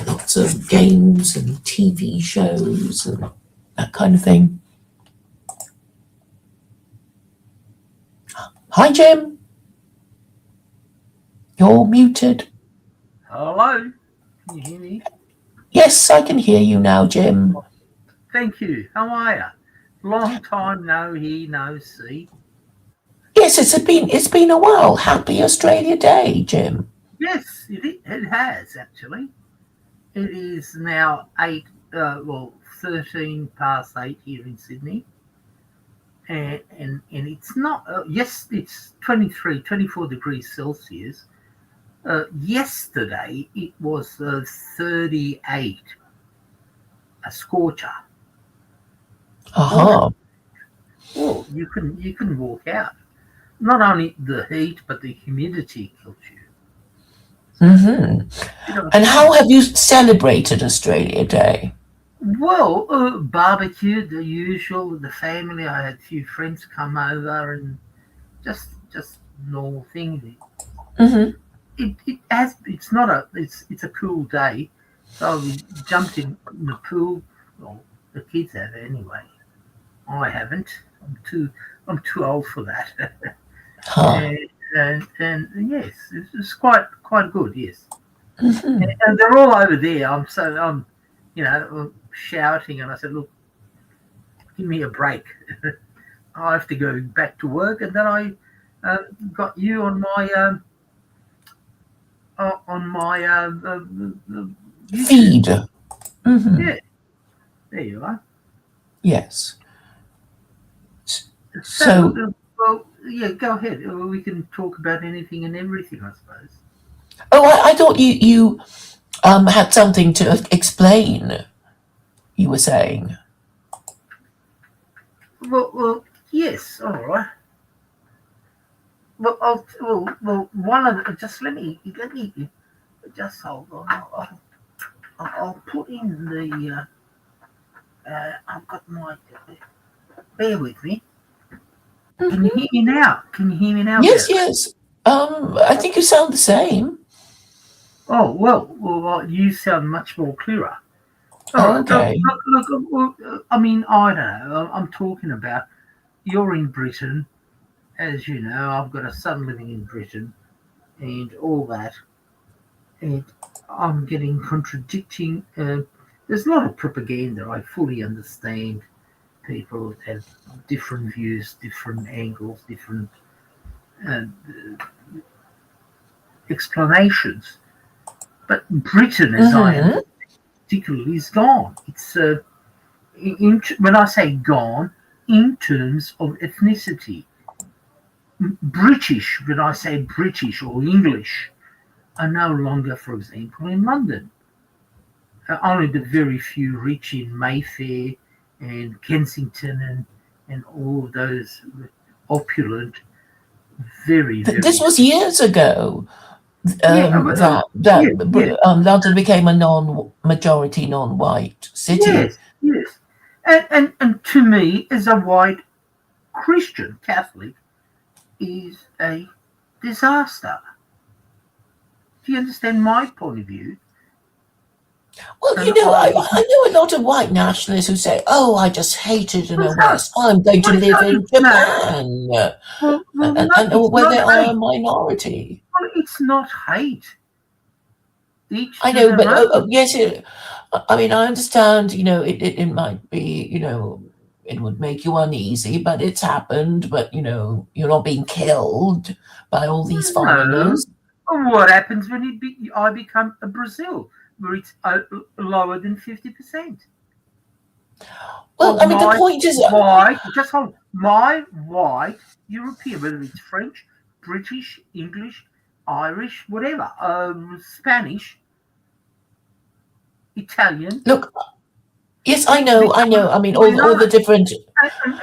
Lots of games and TV shows and that kind of thing. Hi, Jim. You're muted. Hello, can you hear me? Yes, I can hear you now, Jim. Thank you. How are you? Long time no hear, no see. Yes, it's been a while. Happy Australia Day, Jim. Yes, it has actually. It is now 13 past 8 here in Sydney. And it's not, yes, it's 24 degrees Celsius. Yesterday it was 38, a scorcher. Aha. Well, you can walk out. Not only the heat, but the humidity kills you. Hmm. You know, And how have you celebrated Australia Day? well, barbecue, the usual with the family. I had a few friends come over and just normal things. Hmm. It's not a it's a cool day, so we jumped in the pool. Well, the kids have anyway. I haven't. I'm too old for that. Huh. and, and yes, it's quite good. Yes, Hmm. and they're all over there. I'm shouting, and I said, look, give me a break. I have to go back to work, and then I got you on my YouTube. Feed. Hmm. Yeah, there you are. Yes. So, So, well, yeah, go ahead. We can talk about anything and everything, I suppose. oh, I thought you had something to explain. You were saying. Well, yes, all right. One of the, just let me just hold on. I'll put in the. I've got my. Bear with me. Can you Hmm. hear me now? Can you hear me now Yes, better? yes. I think you sound the same. Oh well, you sound much more clearer. All right. Okay. I mean, I don't know. I'm talking about you're in Britain, as you know. I've got a son living in Britain, and all that, and I'm getting contradicting. There's a lot of propaganda. I fully understand. People have different views, different angles, different uh, explanations. But Britain, as I Hmm. understand, particularly, is gone. It's when I say gone, in terms of ethnicity. British, when I say British or English, are no longer, for example, in London. Only the very few reach in Mayfair and Kensington and all of those opulent, very, This very. was years ago. Yeah, yeah, yeah, London became a non-majority, non-white city. yes, yes. And to me, as a white Christian Catholic, is a disaster. Do you understand my point of view? Well, And I know a lot of white nationalists who say, "Oh, I just hate it in the what's that? West. I'm going to Well, it's live not. in No. Japan," No, and it's where not they are a hate. minority. Well, it's not hate. Each I to know, their but own. yes, I mean, I understand. It might be. It would make you uneasy, but it's happened. But you're not being killed by all these No. foreigners. And what happens when I become a Brazil, where it's lower than 50%? Well, Of I mean, the my point is, white, just hold, my white European, whether it's French, British, English, Irish, whatever, Spanish, Italian, look. Yes, I know, I know. become I mean, all the minority. different.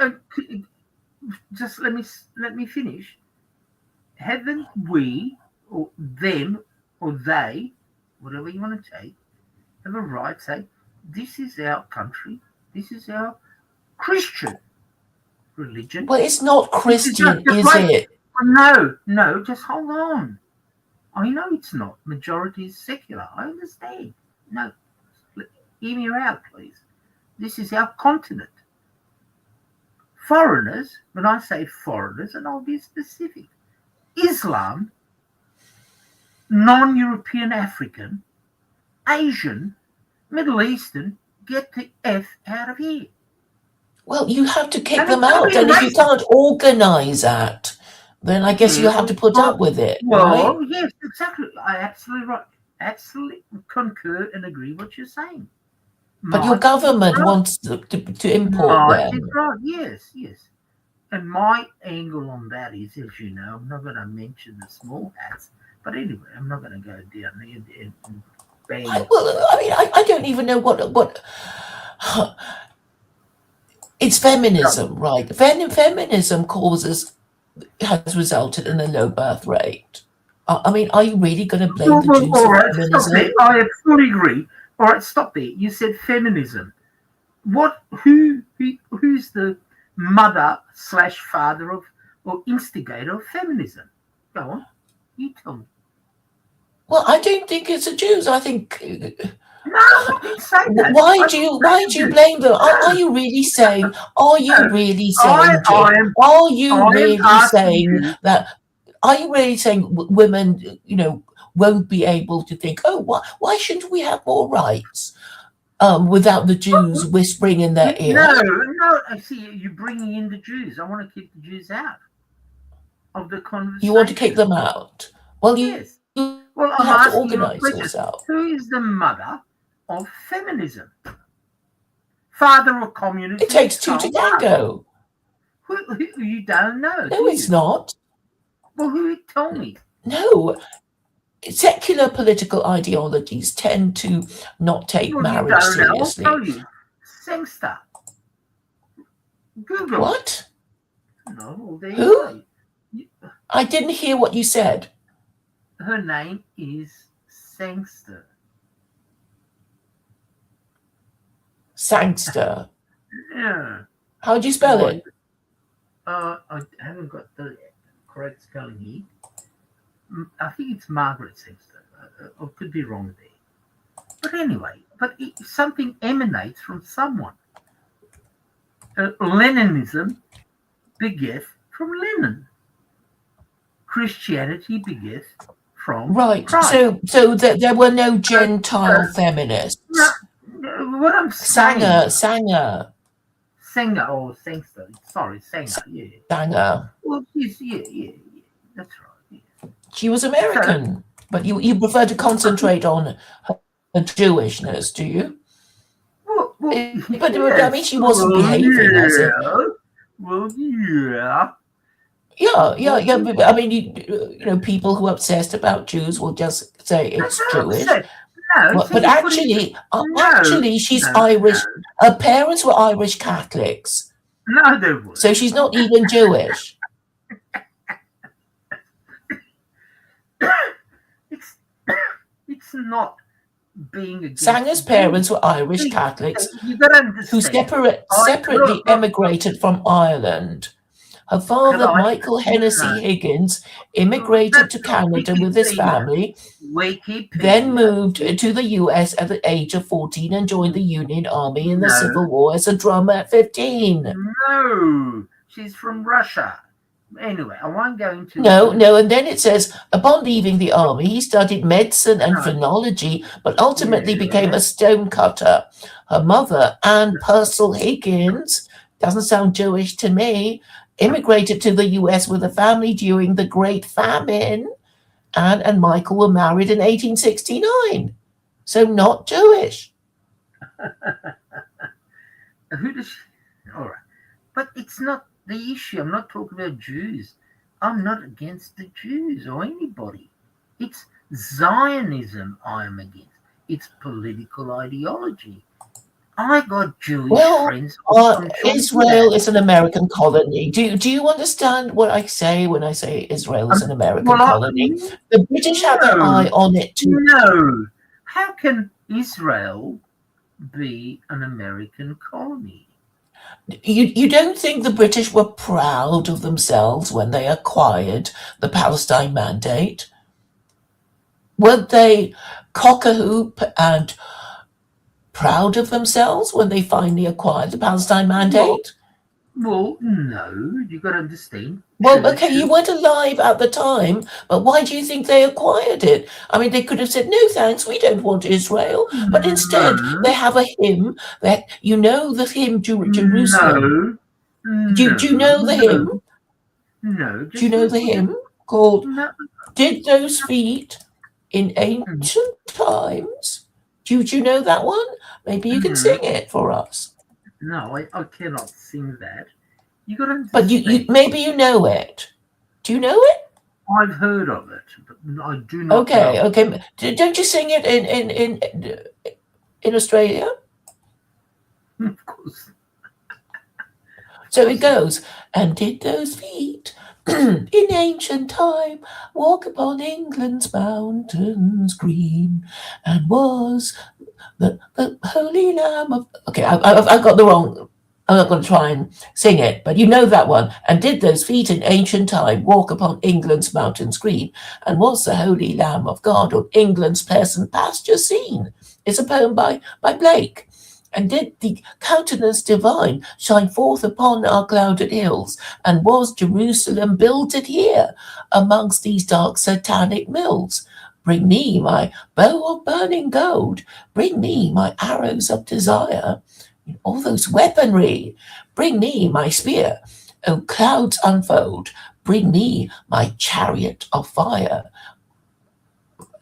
And just let me finish. Haven't we, or them, or they, whatever you want to take, have a right to say, this is our country, this is our Christian religion. Well, it's not This is Christian, just is like, it? no, just hold on. I know it's not. Majority is secular. I understand. No, hear me out, please. This is our continent. Foreigners, when I say foreigners, and I'll be specific, Islam, non European African, Asian, Middle Eastern, get the F out of here. Well, you have to kick And them it's not out, being and if you racist. can't organise that, then I guess you Yeah, have to put up with it, right? yes, exactly. I absolutely right. Absolutely concur and agree what you're saying. But your Might is government right. wants to import Might is them. right. Yes, yes. And my angle on that is, as you know, I'm not going to mention the small hats, but anyway, I'm not going to go down there and bang. I don't even know what it's feminism, right? Feminism has resulted in a low birth rate. I mean, are you really going to blame the Well, Jews all for right, stop feminism? there. I fully agree. All right, stop there. You said feminism. What? Who's the mother slash father of or instigator of feminism? Go on, you tell me. Well, I don't think it's the Jews. I think No, I didn't say that. why I do didn't you say why the do you Jews. blame them? Are No, you really saying? Are you no. really I saying? I am Are I you am really asking saying you. that? Are you really saying women, won't be able to think? Oh, why shouldn't we have more rights? Without the Jews whispering in their ear, No, no. I see you're bringing in the Jews. I want to keep the Jews out of the you want to kick conversation. them out. Well, you Yes. have to Well, I'm organize asking you a yourself. question. Who is the mother of feminism? Father of It takes communism two is to Karl Marx. tango. Who you don't know, No, do it's you? not. Well, who tell me? No, secular political ideologies tend to not take Well, you marriage don't know. I'll seriously. tell you. Sangster. Google it. What? No, well, there you Who? go. I didn't hear what you said. Her name is Sangster. Sangster. Yeah. How do you spell Why? it? I haven't got the correct spelling here. I think it's Margaret Sangster. I could be wrong there. But anyway, something emanates from someone. Leninism begeth from Lenin. Christianity begeth from Right. Christ. So there were no So, Gentile no, feminists. what I'm saying, Sanger. Sanger or Sangster, sorry, Sanger, yeah. Sanger. Well, yeah, that's right. Yeah. She was So, American, but you prefer to concentrate on her Jewishness, do you? well, But I mean, yes, she wasn't behaving as if. yeah. Yeah. Well, I mean, people who are obsessed about Jews will just say that's it's not Jewish. upset. No, so But you're putting no, actually, she's no, Irish. Her parents were Irish Catholics, no, they so weren't. she's not even Jewish. It's it's not being against the Sanger's Jews. parents were Irish See, Catholics you got to who understand. separately Look, emigrated from Ireland. Her can father, I? Michael No, Hennessy Higgins, immigrated that's to not Canada with his Wikipedia. family, then Wikipedia. moved to the US at the age of 14 and joined the Union Army in the No, Civil War as a drummer at 15. no, she's from Russia. Anyway, I won't go into No, and then it says, upon leaving the army, he studied medicine and no, phrenology, but ultimately became yeah, a stonecutter. Her mother, Anne Purcell Higgins, doesn't sound Jewish to me, immigrated to the US with a family during the Great Famine. Anne and Michael were married in 1869, so not Jewish. who does she? All right, but it's not the issue. I'm not talking about Jews. I'm not against the Jews or anybody. It's Zionism I'm against. It's political ideology. I got Jewish Well, friends who don't do Israel that. is an American colony. Do you understand what I say when I say Israel is an American Well, colony? The British have their no, eye on it too. no. How can Israel be an American colony? You don't think the British were proud of themselves when they acquired the Palestine Mandate? Weren't they cock a hoop and proud of themselves when they finally acquired the Palestine Well, Mandate? no. You got to understand. Well, okay, you Churches. weren't alive at the time, but why do you think they acquired it? I mean, they could have said, no, thanks, we don't want Israel. But instead, they No, have a hymn that, the hymn Jerusalem. no, Do you know the hymn? no, no. Do you Just know the just hymn called no. Did Those Feet in Ancient Times? Do you know that one? Maybe you can Mm, sing it for us. no, I cannot sing that. You got to But you understand. maybe you know it. Do you know it? I've heard of it, but I do not Okay, know it. okay. Don't you sing it in Australia? Of course, So it goes, and did those feet in ancient time walk upon England's mountains green, and was the holy lamb of... Okay, I've got the wrong... I'm not going to try and sing it, but you know that one. And did those feet in ancient time walk upon England's mountains green, and was the holy lamb of God on England's pleasant pasture seen? It's a poem by Blake. And did the countenance divine shine forth upon our clouded hills? And was Jerusalem builded here amongst these dark satanic mills? Bring me my bow of burning gold. Bring me my arrows of desire. All those weaponry. Bring me my spear. O clouds unfold. Bring me my chariot of fire.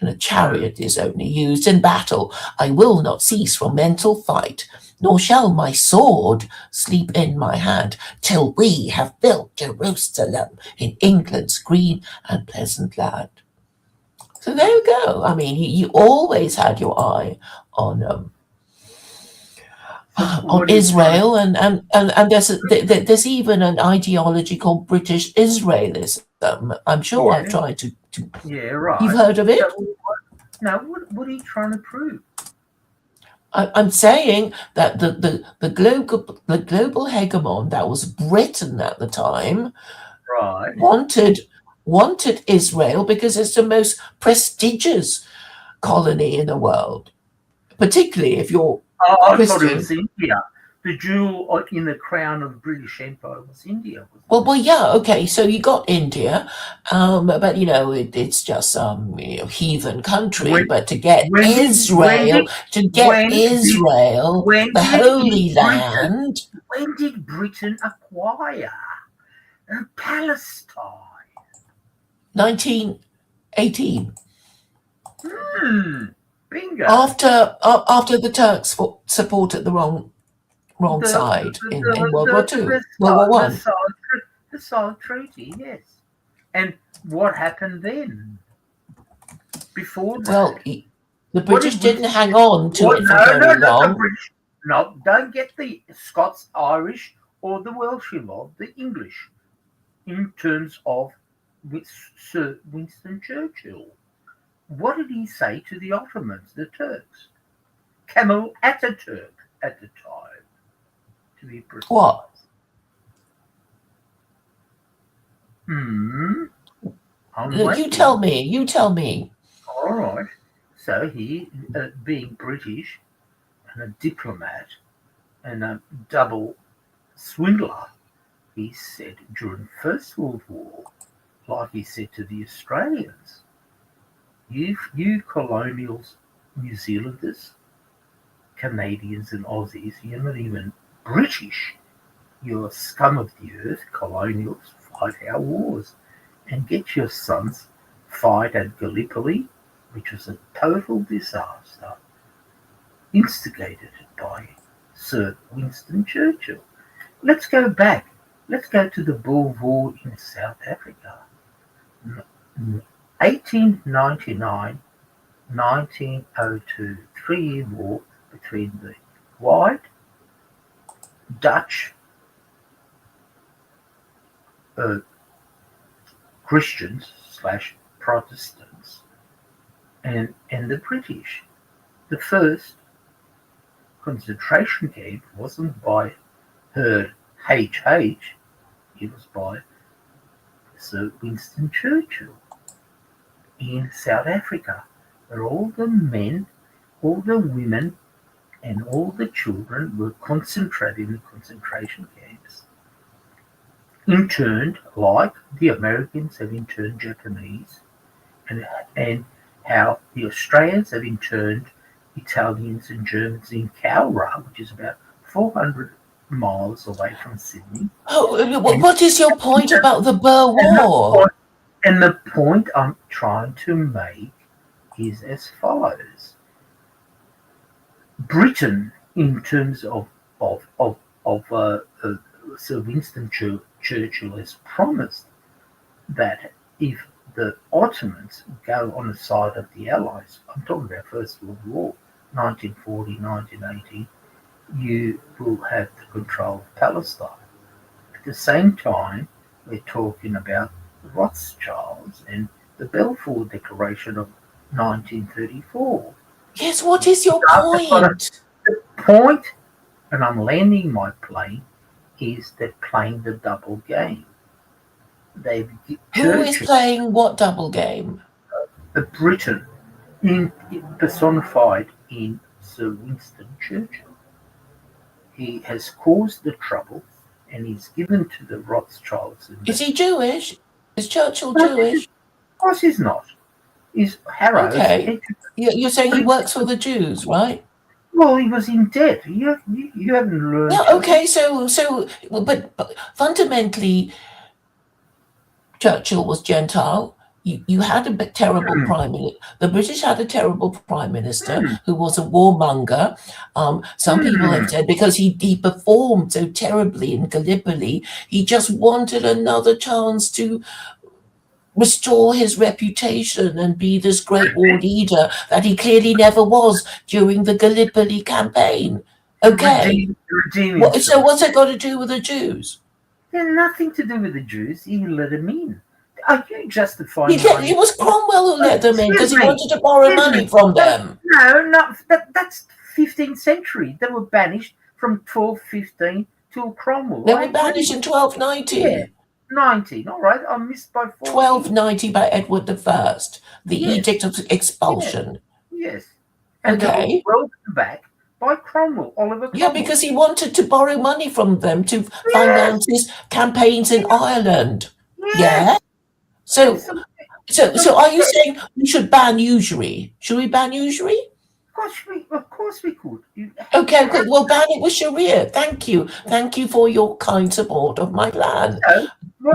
And a chariot is only used in battle. I will not cease from mental fight, nor shall my sword sleep in my hand, till we have built Jerusalem in England's green and pleasant land. So there you go. I mean, you always had your eye on Israel, and there's even an ideology called British Israelism. I'm sure I've tried to. Yeah, right. You've heard of it? Now, what are you trying to prove? I'm saying that the global hegemon that was Britain at the time, right, wanted Israel because it's the most prestigious colony in the world, particularly if you're I Christian. thought it was India. The jewel in the crown of the British Empire was India. Well, yeah, okay. So you got India, but it's just some heathen country. But to get Israel, the Holy Land. When did Britain acquire Palestine? 1918. Bingo. After the Turks supported the wrong side in World War II, World War I. The Salt Treaty, yes. And what happened then? Before that? Well, the British didn't hang on to it for very long. No, don't get the Scots, Irish, or the Welsh involved, the English, in terms of Sir Winston Churchill. What did he say to the Ottomans, the Turks? Kemal Atatürk at the time, to be precise. What? You tell me. All right. So he, being British and a diplomat and a double swindler, he said during First World War, like he said to the Australians, you colonials, New Zealanders, Canadians and Aussies, you're not even British. You're scum of the earth, colonials, fight our wars. And get your sons fight at Gallipoli, which was a total disaster, instigated by Sir Winston Churchill. Let's go back. Let's go to the Boer War in South Africa. 1899, 1902, 3-year war between the white, Dutch, Christians / Protestants and the British. The first concentration camp wasn't by Herd HH, it was by Sir Winston Churchill in South Africa, where all the men, all the women, and all the children were concentrated in the concentration camps. Interned like the Americans have interned Japanese, and how the Australians have interned Italians and Germans in Cowra, which is about 400 miles away from Sydney. What is your point about the Boer War? And the point I'm trying to make is as follows. Britain, in terms of Sir Winston Churchill has promised that if the Ottomans go on the side of the Allies, I'm talking about First World War, 1940, 1980, you will have the control of Palestine. the same time, we're talking about the Rothschilds and the Balfour Declaration of 1934. Yes, what is your I've got point? the point, and I'm landing my plane, is they're playing the double game. They've Who is churches, playing what double game? Britain, personified in Sir Winston Churchill. He has caused the trouble and he's given to the Rothschilds. And Is he Jewish? Is Churchill of Jewish? course he's not. He's Harrow's Okay. head. You're saying he works for the Jews, right? Well, he was in debt. You haven't learned. Yeah, okay, but fundamentally, Churchill was Gentile. You had a terrible prime minister. The British had a terrible prime minister who was a warmonger. Some people have said because he performed so terribly in Gallipoli, he just wanted another chance to restore his reputation and be this great war leader that he clearly never was during the Gallipoli campaign. Okay. Redeem So himself. what's it got to do with the Jews? It had nothing to do with the Jews. He let them in. Are you justifying? It was Cromwell who let them in because he Excuse me. wanted to borrow Excuse money me. from them. No, not that's 15th century. They were banished from 1215 till Cromwell. They were banished in 1290. Yeah, 19. All right, I missed by 4. 1290 by Edward I, the Yes. Edict of Expulsion. Yes, and they Okay. were welcomed back by Cromwell, Oliver Cromwell. Yeah, because he wanted to borrow money from them to finance his campaigns in Ireland. Yeah. So are you saying we should ban usury? Should we ban usury? Of course we could. Okay, good. Well, ban it with Sharia. Thank you. Thank you for your kind support of my plan. If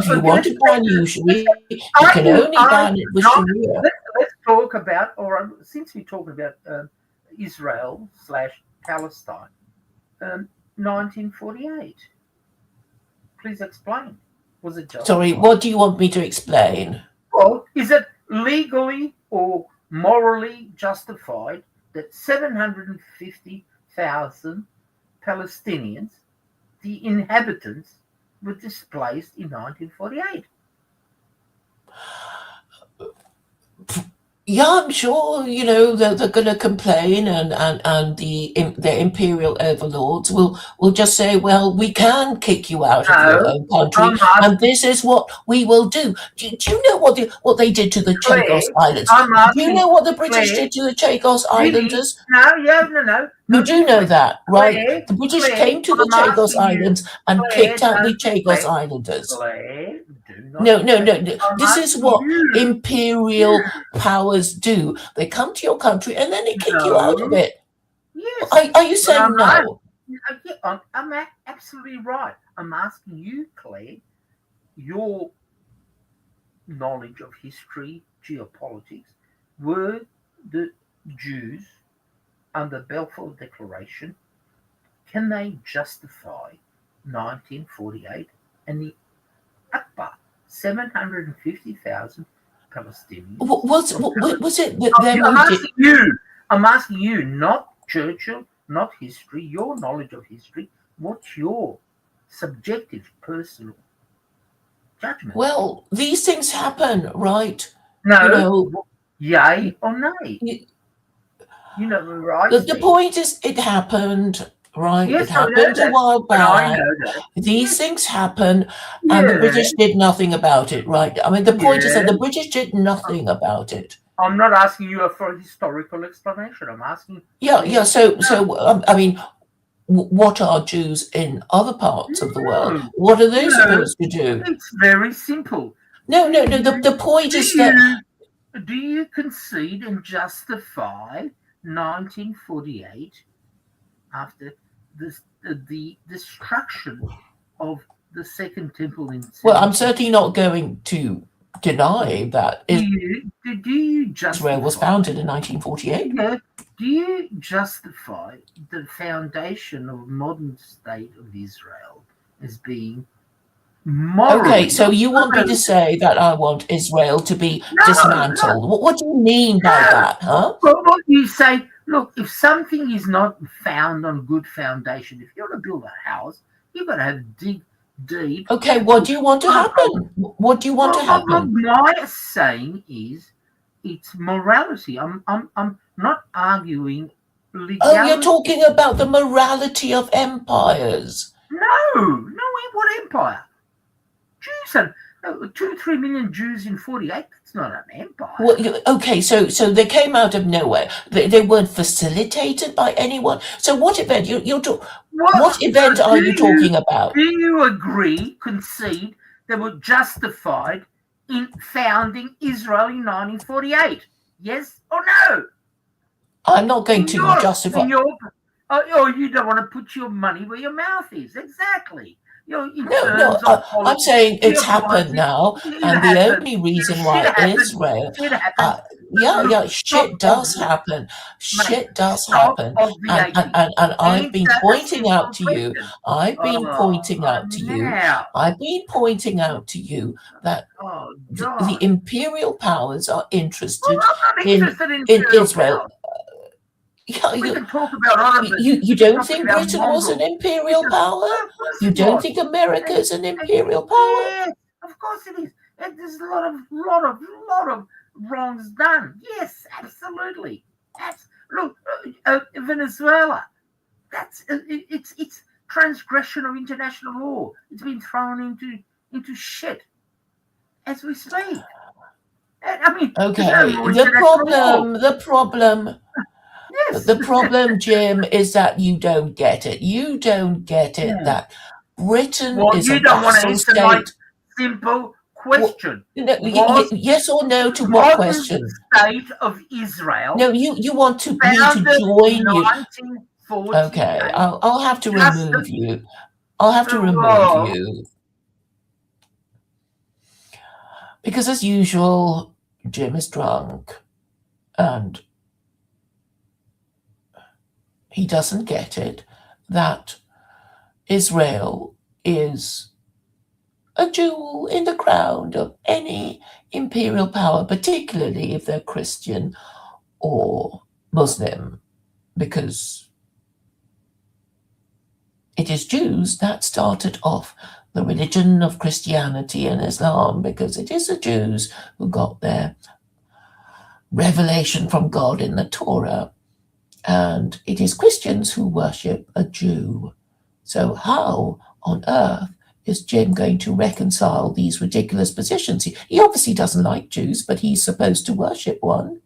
you want to ban usury, you can only ban it with Sharia. Let's talk about, or since we're talking about Israel / Palestine, 1948. Please explain. Was it just? Sorry, what do you want me to explain? Well, is it legally or morally justified that 750,000 Palestinians, the inhabitants, were displaced in 1948? Yeah, I'm sure, they're going to complain and their imperial overlords will just say, well, we can kick you out of your own country, and this is what we will do. Do you know what they did to the Chagos Islands? Do you know what the British did to the Chagos Islanders? No. You do know that, right? The British came to the Chagos Islands and kicked out the Chagos Islanders. No. This is what imperial powers do. They come to your country and then they kick you out of it. Yes. Are you saying no? I'm absolutely right. I'm asking you, Claire, your knowledge of history, geopolitics, were the Jews under Balfour Declaration, can they justify 1948 and the Akbar 750,000 Palestinians? Was it that I'm asking you, not Churchill, not history, your knowledge of history. What's your subjective, personal judgment? Well, these things happen, right? No, yay or nay? Right? The point is, it happened, right? Yes, it happened a while back. These things happen, and the British did nothing about it, right? I mean, the point is that the British did nothing about it. I'm not asking you for a historical explanation. I'm asking. Yeah. So I mean, what are Jews in other parts of the world? What are they supposed to do? It's very simple. No. The point is that. Do you concede and justify 1948 after the destruction of the Second Temple in? Well, I'm certainly not going to deny that do you justify, Israel was founded in 1948. Yeah. Do you justify the foundation of modern state of Israel as being morally? Okay, so you want me to say that I want Israel to be dismantled? No. What do you mean by that, huh? Well, you say, look, if something is not found on good foundation, if you want to build a house, you've got to have deep. Okay, what do you want to happen? What do you want to What happen? my saying is, it's morality. I'm not arguing Oh, you're legality. talking about the morality of empires. No, what empire? Jews and 2, 3 million Jews in 48. That's not an empire. Well, okay, so they came out of nowhere. They weren't facilitated by anyone. So what event What? what event So are you talking about? do you agree? Concede they were justified in founding Israel in 1948? Yes or no? I'm not going In to your justify. you don't want to put your money where your mouth is. Exactly. In No, no, terms of I'm politics, saying it's happened geopolitics, now, it and the happens. only reason Shit why happens. Israel, Shit happens. Look, yeah, stop shit does happen, mate. shit does Stop happen, obviating. and I've been Answer a pointing out simple to you, question. I've been pointing out to you, Now. I've been pointing out to you that Oh the God. imperial powers are Well, interested I'm not in interested in in imperial Israel. power. Yeah, We can talk about other, but you we're don't talking think about Britain was an mongrels. We imperial can, power? well, of course You it don't was. think America And, is an imperial power? yes, of course it is. And there's a lot of wrongs done. Yes, absolutely. Look, Venezuela. It's transgression of international law. It's been thrown into shit as we speak. I mean, there's no Okay, more international law. Yes. the problem, Jim, is that you don't get it. You don't get it Yeah. that Britain Well, is a you don't want to vassal answer my state. simple Well, question. no, Was yes or no to what modern question? state of Israel No, you want me to founded in join you. Okay, 1948 I'll have to remove justified? you. I'll have to remove you because, as usual, Jim is drunk and he doesn't get it that Israel is a jewel in the crown of any imperial power, particularly if they're Christian or Muslim, because it is Jews that started off the religion of Christianity and Islam, because it is the Jews who got their revelation from God in the Torah, and it is Christians who worship a Jew. So how on earth is Jim going to reconcile these ridiculous positions? He obviously doesn't like Jews, but he's supposed to worship one.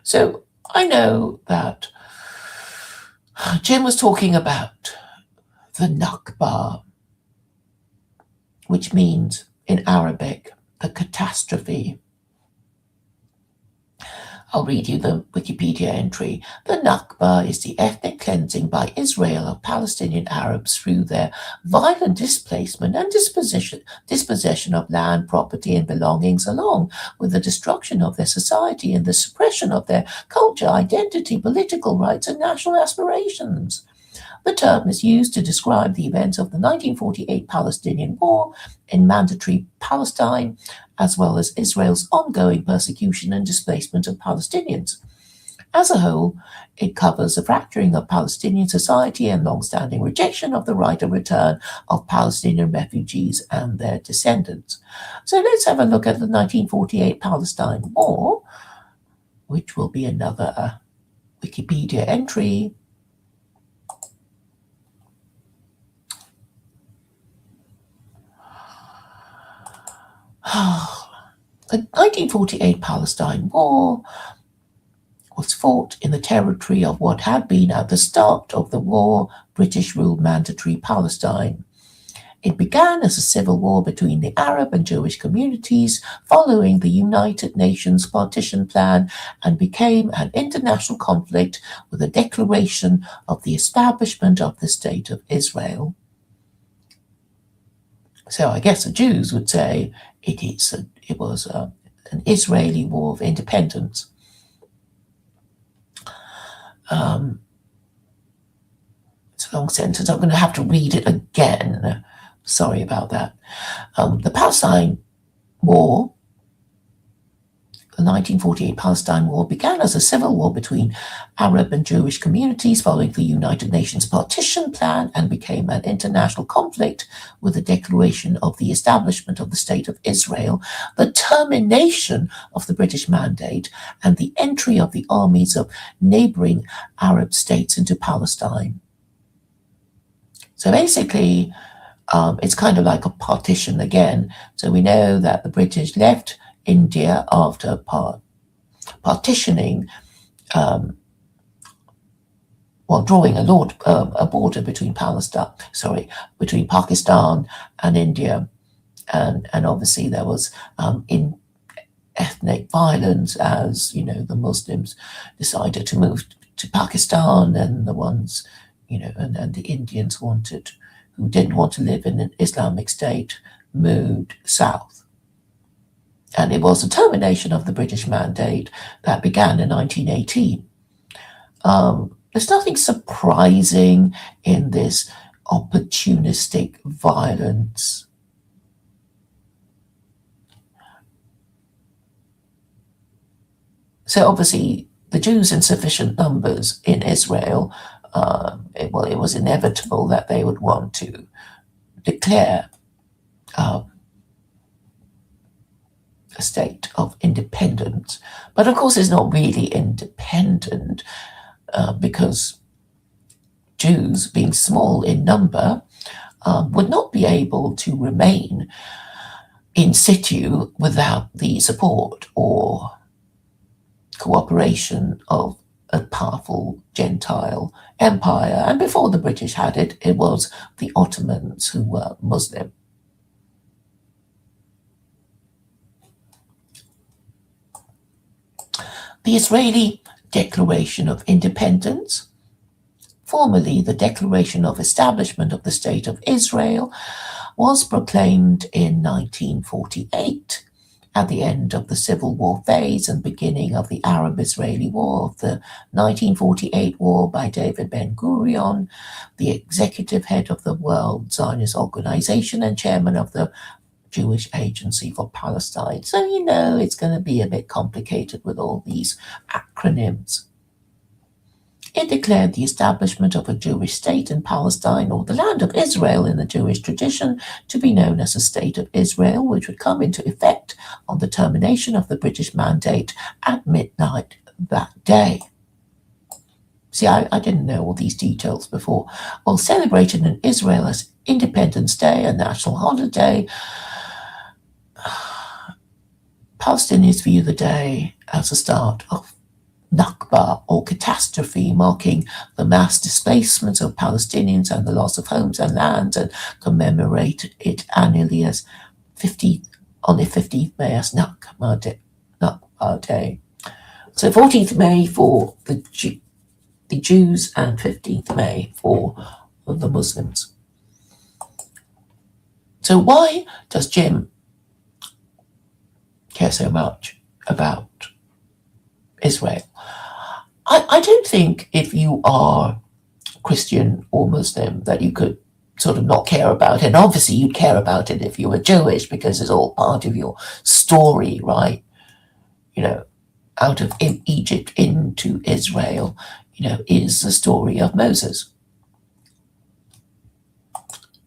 So I know that Jim was talking about the Nakba, which means in Arabic, the catastrophe. I'll read you the Wikipedia entry. The Nakba is the ethnic cleansing by Israel of Palestinian Arabs through their violent displacement and dispossession of land, property, and belongings, along with the destruction of their society and the suppression of their culture, identity, political rights, and national aspirations. The term is used to describe the events of the 1948 Palestinian War in Mandatory Palestine, as well as Israel's ongoing persecution and displacement of Palestinians. As a whole, it covers the fracturing of Palestinian society and long-standing rejection of the right of return of Palestinian refugees and their descendants. So let's have a look at the 1948 Palestine War, which will be another Wikipedia entry. The 1948 Palestine War was fought in the territory of what had been at the start of the war British-ruled Mandatory Palestine. It began as a civil war between the Arab and Jewish communities following the United Nations partition plan and became an international conflict with a declaration of the establishment of the State of Israel. So I guess the Jews would say it was an Israeli war of independence. It's a long sentence. I'm going to have to read it again. Sorry about that. The Palestine War The 1948 Palestine War began as a civil war between Arab and Jewish communities following the United Nations partition plan and became an international conflict with the declaration of the establishment of the State of Israel, the termination of the British Mandate, and the entry of the armies of neighboring Arab states into Palestine. So basically, it's kind of like a partition again. So we know that the British left India after partitioning, drawing a border between between Pakistan and India, and obviously there was in ethnic violence as the Muslims decided to move to Pakistan, and the ones and the Indians who didn't want to live in an Islamic state moved south. And it was the termination of the British Mandate that began in 1918. There's nothing surprising in this opportunistic violence. So obviously, the Jews in sufficient numbers in Israel, it was inevitable that they would want to declare a state of independence. But of course, it's not really independent because Jews, being small in number, would not be able to remain in situ without the support or cooperation of a powerful Gentile empire. And before the British had it, it was the Ottomans who were Muslim. The Israeli Declaration of Independence, formerly the Declaration of Establishment of the State of Israel, was proclaimed in 1948 at the end of the Civil War phase and beginning of the Arab-Israeli War of the 1948 war by David Ben-Gurion, the executive head of the World Zionist Organization and chairman of the Jewish Agency for Palestine. So it's going to be a bit complicated with all these acronyms. It declared the establishment of a Jewish state in Palestine, or the land of Israel in the Jewish tradition, to be known as the State of Israel, which would come into effect on the termination of the British Mandate at midnight that day. See, I didn't know all these details before. While celebrated in Israel as Independence Day, a national holiday, Palestinians view the day as the start of Nakba, or catastrophe, marking the mass displacement of Palestinians and the loss of homes and lands, and commemorate it annually on the 15th May as Nakba Day. So 14th May for the Jews and 15th May for the Muslims. So why does Jim care so much about Israel? I don't think if you are Christian or Muslim that you could sort of not care about it. And obviously you'd care about it if you were Jewish, because it's all part of your story, right? Out of Egypt into Israel, is the story of Moses.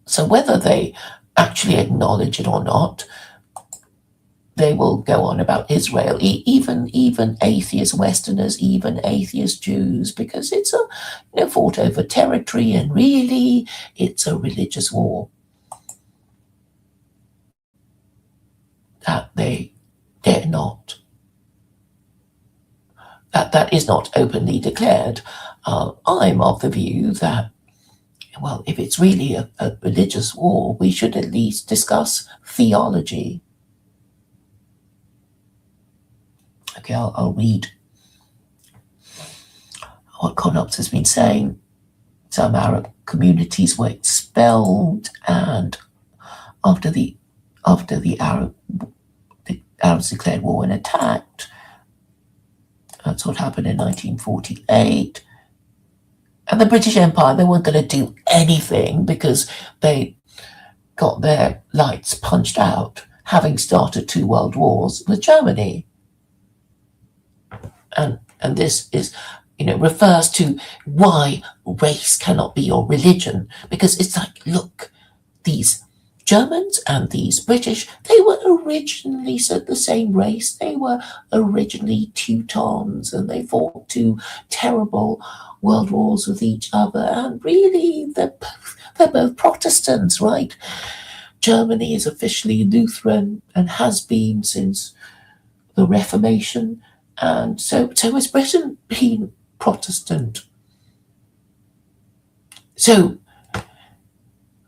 So whether they actually acknowledge it or not, they will go on about Israel, even atheist Westerners, even atheist Jews, because it's fought over territory, and really it's a religious war that they dare not, that is not openly declared. I'm of the view that, if it's really a religious war, we should at least discuss theology. Okay, I'll read what Konops has been saying. Some Arab communities were expelled, and after the Arabs declared war and attacked. That's what happened in 1948. And the British Empire, they weren't going to do anything because they got their lights punched out, having started 2 world wars with Germany. and this is, refers to why race cannot be your religion, because it's like, look, these Germans and these British, they were originally the same race. They were originally Teutons, and they fought two terrible world wars with each other. And really, they're both Protestants, right? Germany is officially Lutheran and has been since the Reformation, and so has Britain been Protestant. So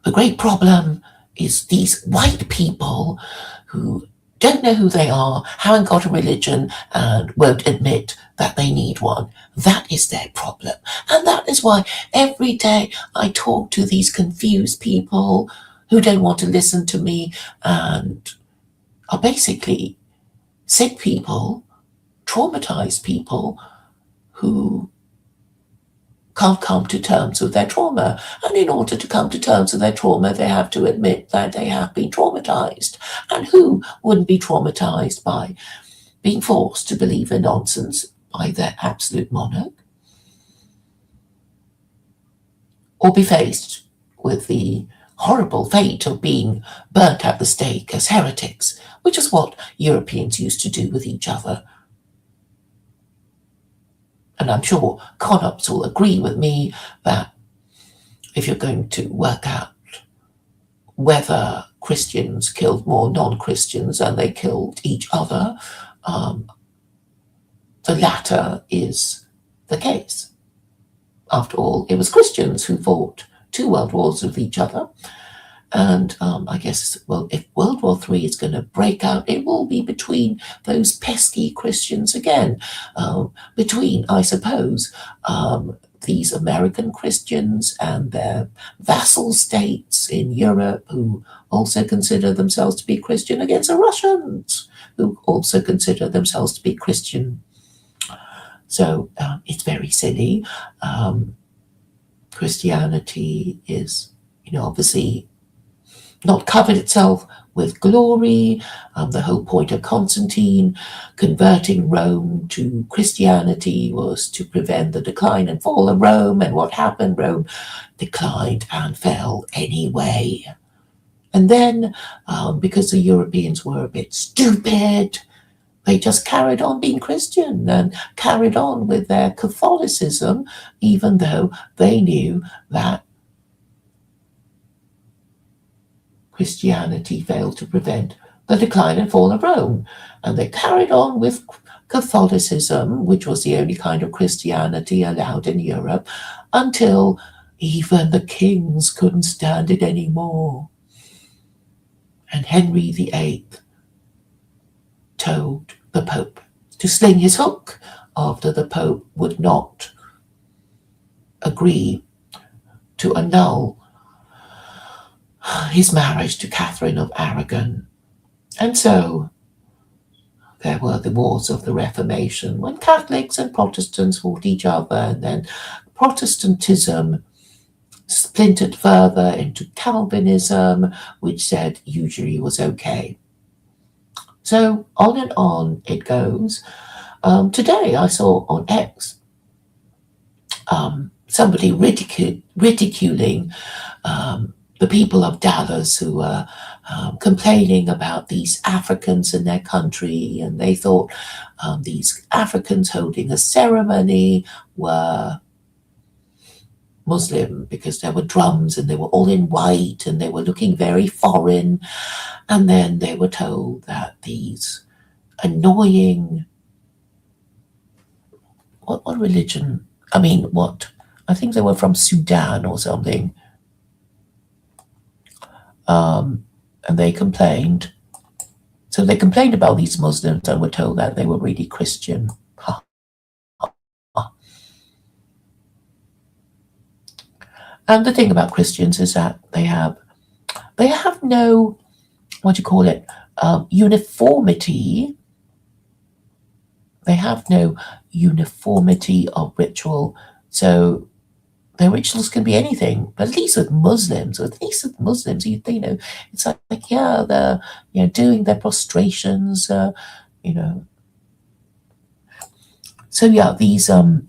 the great problem is these white people who don't know who they are, haven't got a religion, and won't admit that they need one. That is their problem. And that is why every day I talk to these confused people who don't want to listen to me and are basically sick people, traumatized people who can't come to terms with their trauma. And in order to come to terms with their trauma, they have to admit that they have been traumatized. And who wouldn't be traumatized by being forced to believe in nonsense by their absolute monarch? Or be faced with the horrible fate of being burnt at the stake as heretics, which is what Europeans used to do with each other. And I'm sure Connops will agree with me that if you're going to work out whether Christians killed more non-Christians than they killed each other, the latter is the case. After all, it was Christians who fought two world wars with each other. And I guess, well, if World War III is going to break out, it will be between those pesky Christians again. Between, I suppose, these American Christians and their vassal states in Europe who also consider themselves to be Christian against the Russians who also consider themselves to be Christian. So it's very silly. Christianity is, obviously not covered itself with glory. The whole point of Constantine converting Rome to Christianity was to prevent the decline and fall of Rome. And what happened? Rome declined and fell anyway. And then, because the Europeans were a bit stupid, they just carried on being Christian and carried on with their Catholicism, even though they knew that Christianity failed to prevent the decline and fall of Rome. And they carried on with Catholicism, which was the only kind of Christianity allowed in Europe, until even the kings couldn't stand it anymore. And Henry VIII told the Pope to sling his hook after the Pope would not agree to annul his marriage to Catherine of Aragon. And so there were the wars of the Reformation when Catholics and Protestants fought each other, and then Protestantism splintered further into Calvinism, which said usury was okay. So on and on it goes. Today I saw on X somebody ridiculing the people of Dallas who were complaining about these Africans in their country, and they thought these Africans holding a ceremony were Muslim because there were drums and they were all in white and they were looking very foreign. And then they were told that these annoying, what religion? I mean, what? I think they were from Sudan or something. And they complained. So they complained about these Muslims and were told that they were really Christian. And the thing about Christians is that they have no, uniformity. They have no uniformity of ritual. So their rituals can be anything, but at least with Muslims, it's like yeah, they're doing their prostrations, So yeah, these the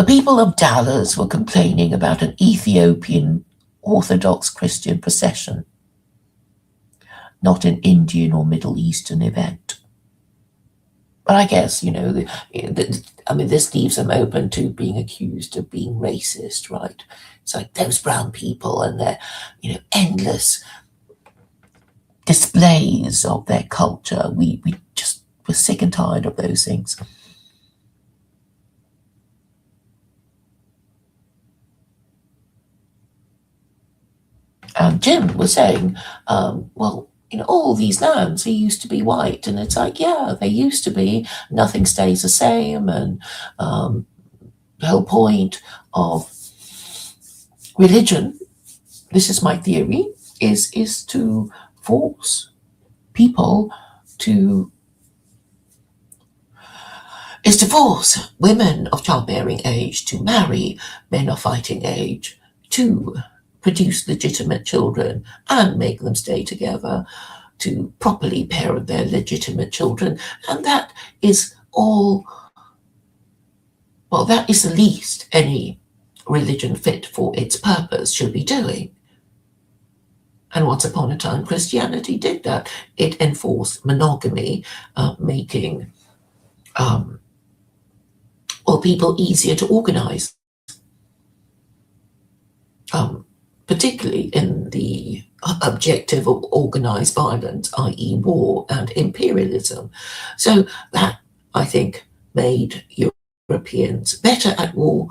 people of Dallas were complaining about an Ethiopian Orthodox Christian procession, not an Indian or Middle Eastern event. But I guess, I mean, this leaves them open to being accused of being racist, right? It's like those brown people and their, endless displays of their culture. We just were sick and tired of those things. Jim was saying, well, all these lands, they used to be white. And it's like, yeah, they used to be. Nothing stays the same. And the whole point of religion, this is my theory, is to force people to is to force women of childbearing age to marry men of fighting age, to produce legitimate children and make them stay together, to properly parent their legitimate children. And that is all, well, that is the least any religion fit for its purpose should be doing. And once upon a time, Christianity did that. It enforced monogamy, making people easier to organize, particularly in the objective of organized violence, i.e. war and imperialism. So that, I think, made Europeans better at war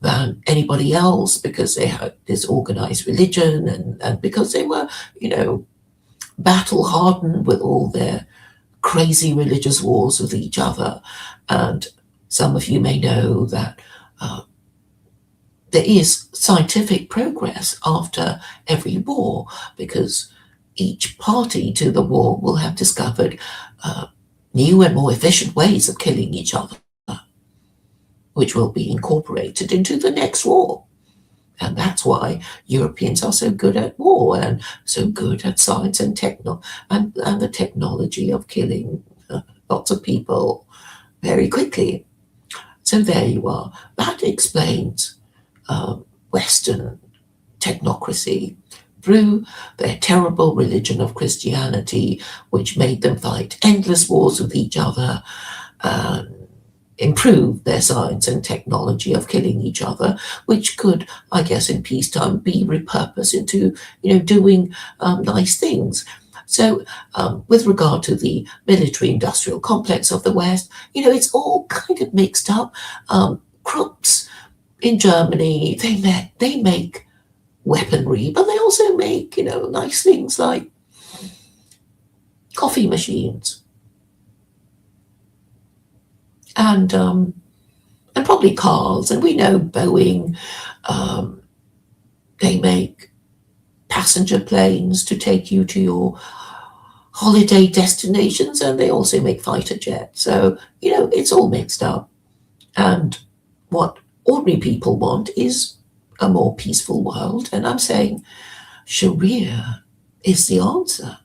than anybody else because they had this organized religion and because they were, battle hardened with all their crazy religious wars with each other. And some of you may know that there is scientific progress after every war because each party to the war will have discovered new and more efficient ways of killing each other, which will be incorporated into the next war. And that's why Europeans are so good at war and so good at science and and the technology of killing lots of people very quickly. So there you are. That explains Western technocracy through their terrible religion of Christianity, which made them fight endless wars with each other, improve their science and technology of killing each other, which could, I guess, in peacetime be repurposed into, doing nice things. So with regard to the military-industrial complex of the West, it's all kind of mixed up. Krupps in Germany, they make weaponry, but they also make, nice things like coffee machines and probably cars. And we know Boeing, they make passenger planes to take you to your holiday destinations, and they also make fighter jets. So, it's all mixed up. And what ordinary people want is a more peaceful world. And I'm saying Sharia is the answer.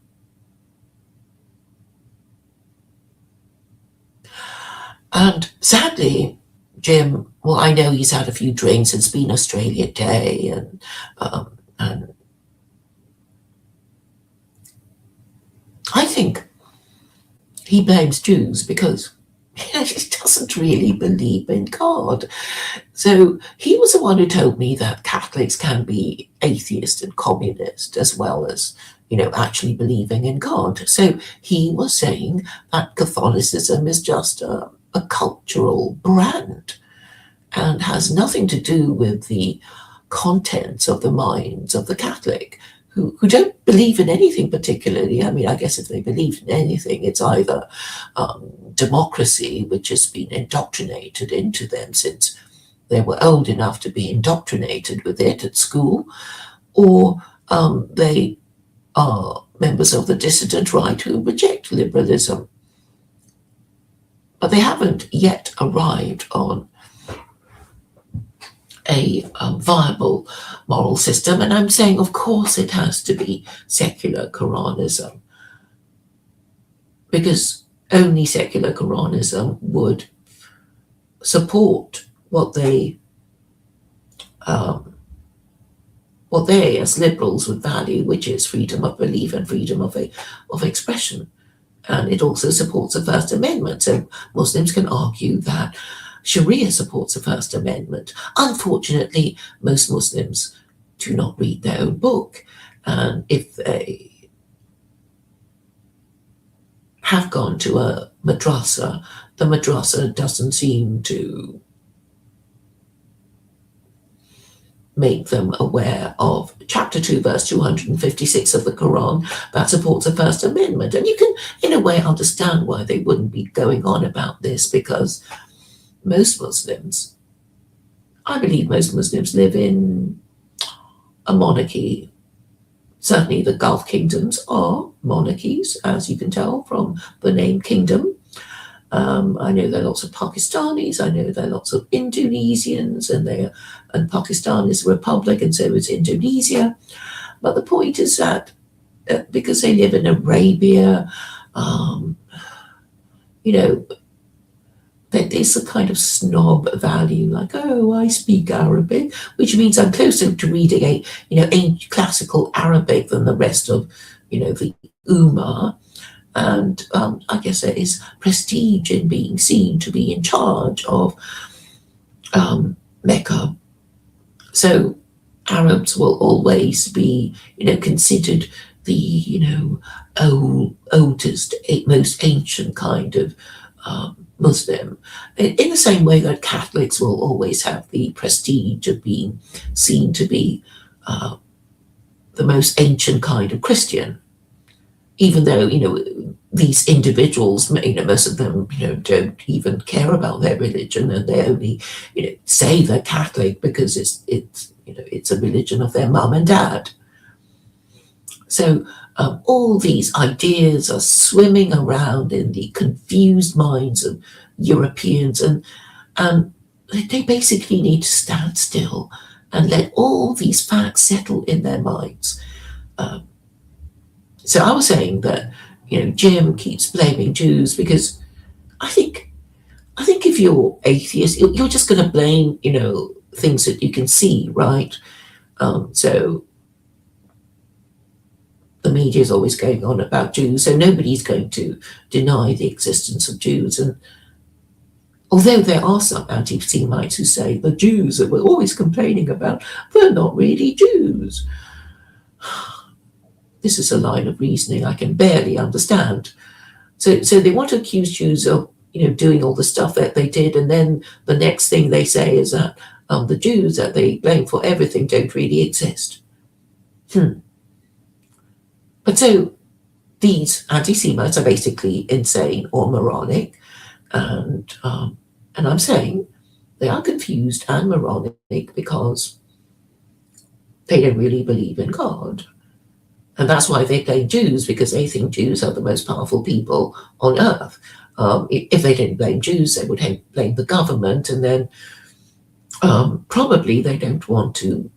And sadly, Jim, well, I know he's had a few drinks. It's been Australia Day, and I think he blames Jews because he doesn't really believe in God. So he was the one who told me that Catholics can be atheist and communist as well as, actually believing in God. So he was saying that Catholicism is just a cultural brand and has nothing to do with the contents of the minds of the Catholic, who don't believe in anything particularly. I mean, I guess if they believe in anything, it's either democracy, which has been indoctrinated into them since they were old enough to be indoctrinated with it at school, or they are members of the dissident right who reject liberalism. But they haven't yet arrived on a viable moral system. And I'm saying, of course, it has to be secular Quranism. Because only secular Quranism would support um, what they as liberals would value, which is freedom of belief and freedom of expression. And it also supports the First Amendment. So Muslims can argue that Sharia supports the First Amendment. Unfortunately, most Muslims do not read their own book. And if they have gone to a madrasa, the madrasa doesn't seem to make them aware of chapter 2, verse 256 of the Quran that supports the First Amendment. And you can, in a way, understand why they wouldn't be going on about this, because most Muslims, I believe most Muslims live in a monarchy. Certainly the Gulf kingdoms are monarchies, as you can tell from the name kingdom. I know there are lots of Pakistanis, I know there are lots of Indonesians, and Pakistan is a republic, and so is Indonesia. But the point is that because they live in Arabia, you know, there's a kind of snob value, like, oh, I speak Arabic, which means I'm closer to reading a classical Arabic than the rest of, the Ummah. And I guess there is prestige in being seen to be in charge of Mecca. So Arabs will always be, considered the, oldest, most ancient kind of Muslim, in the same way that Catholics will always have the prestige of being seen to be the most ancient kind of Christian, even though, these individuals, most of them, don't even care about their religion, and they only, say they're Catholic because it's a religion of their mum and dad. So all these ideas are swimming around in the confused minds of Europeans, and they basically need to stand still and let all these facts settle in their minds. So I was saying that, Jim keeps blaming Jews because I think if you're atheist, you're just going to blame, things that you can see, right? So the media is always going on about Jews, so nobody's going to deny the existence of Jews. And although there are some anti-Semites who say the Jews that we're always complaining about, they're not really Jews. This is a line of reasoning I can barely understand. So they want to accuse Jews of, doing all the stuff that they did, and then the next thing they say is that the Jews that they blame for everything don't really exist. But so these anti-Semites are basically insane or moronic, and I'm saying they are confused and moronic because they don't really believe in God. And that's why they blame Jews, because they think Jews are the most powerful people on earth. If they didn't blame Jews, they would blame the government, and then probably they don't want to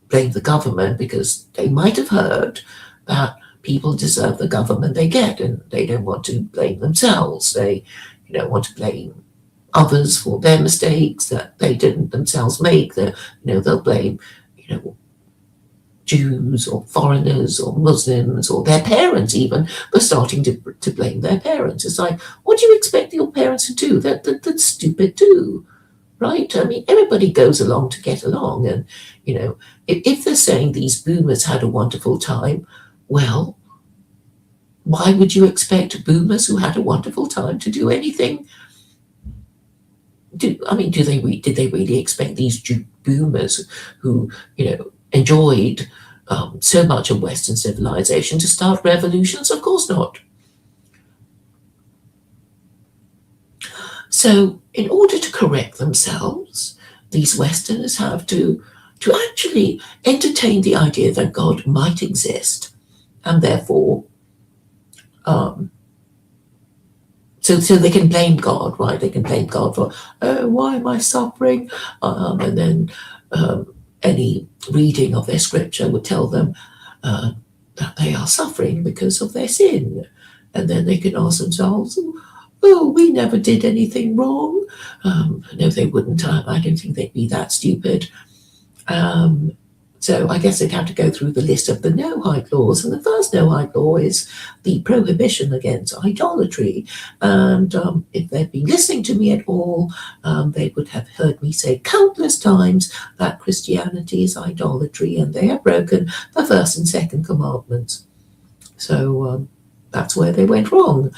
blame the government because they might have heard that people deserve the government they get, and they don't want to blame themselves. They, want to blame others for their mistakes that they didn't themselves make. They'll blame, Jews or foreigners or Muslims or their parents even for starting to blame their parents. It's like, what do you expect your parents to do? That's stupid too, right? I mean, everybody goes along to get along. And, if they're saying these boomers had a wonderful time, well, why would you expect boomers who had a wonderful time to do anything? Did they really expect these boomers who, enjoyed so much of Western civilization to start revolutions? Of course not. So in order to correct themselves, these Westerners have to actually entertain the idea that God might exist, and therefore so they can blame God, right? They can blame God for, oh, why am I suffering? And then any reading of their scripture would tell them that they are suffering because of their sin. And then they can ask themselves, oh, we never did anything wrong. No, they wouldn't. I don't think they'd be that stupid. So I guess they'd have to go through the list of the no-hike laws. And the first no-hike law is the prohibition against idolatry. And if they'd been listening to me at all, they would have heard me say countless times that Christianity is idolatry and they have broken the first and second commandments. So that's where they went wrong.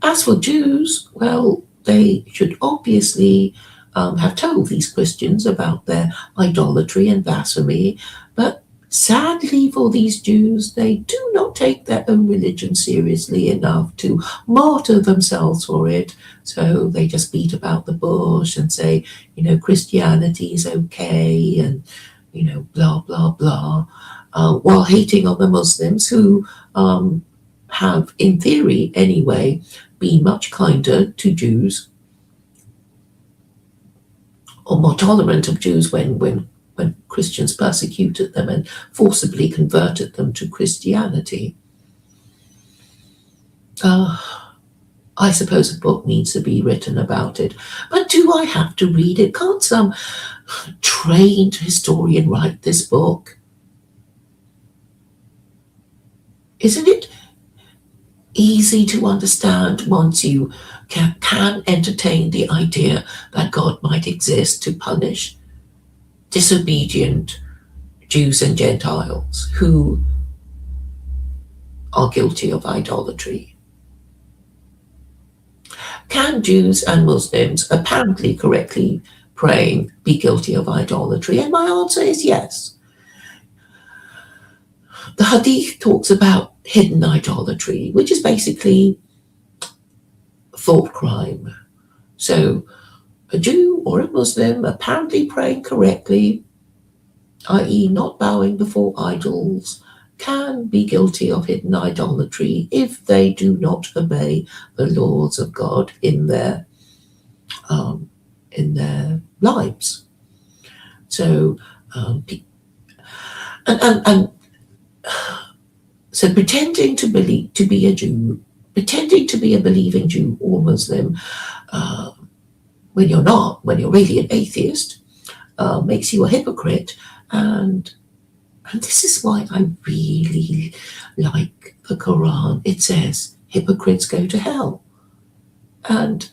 As for Jews, well, they should obviously have told these Christians about their idolatry and blasphemy, but sadly for these Jews, they do not take their own religion seriously enough to martyr themselves for it. So they just beat about the bush and say, Christianity is okay and, blah, blah, blah, while hating on the Muslims who have, in theory anyway, been much kinder to Jews or more tolerant of Jews when Christians persecuted them and forcibly converted them to Christianity. I suppose a book needs to be written about it, but do I have to read it? Can't some trained historian write this book? Isn't it easy to understand once you can entertain the idea that God might exist to punish disobedient Jews and Gentiles who are guilty of idolatry? Can Jews and Muslims, apparently correctly praying, be guilty of idolatry? And my answer is yes. The Hadith talks about hidden idolatry, which is basically thought crime. So a Jew or a Muslim apparently praying correctly, i.e. not bowing before idols, can be guilty of hidden idolatry if they do not obey the laws of God in their lives. So so pretending to be a Jew, pretending to be a believing Jew or Muslim, when you're not, when you're really an atheist, makes you a hypocrite. And this is why I really like the Quran. It says hypocrites go to hell. And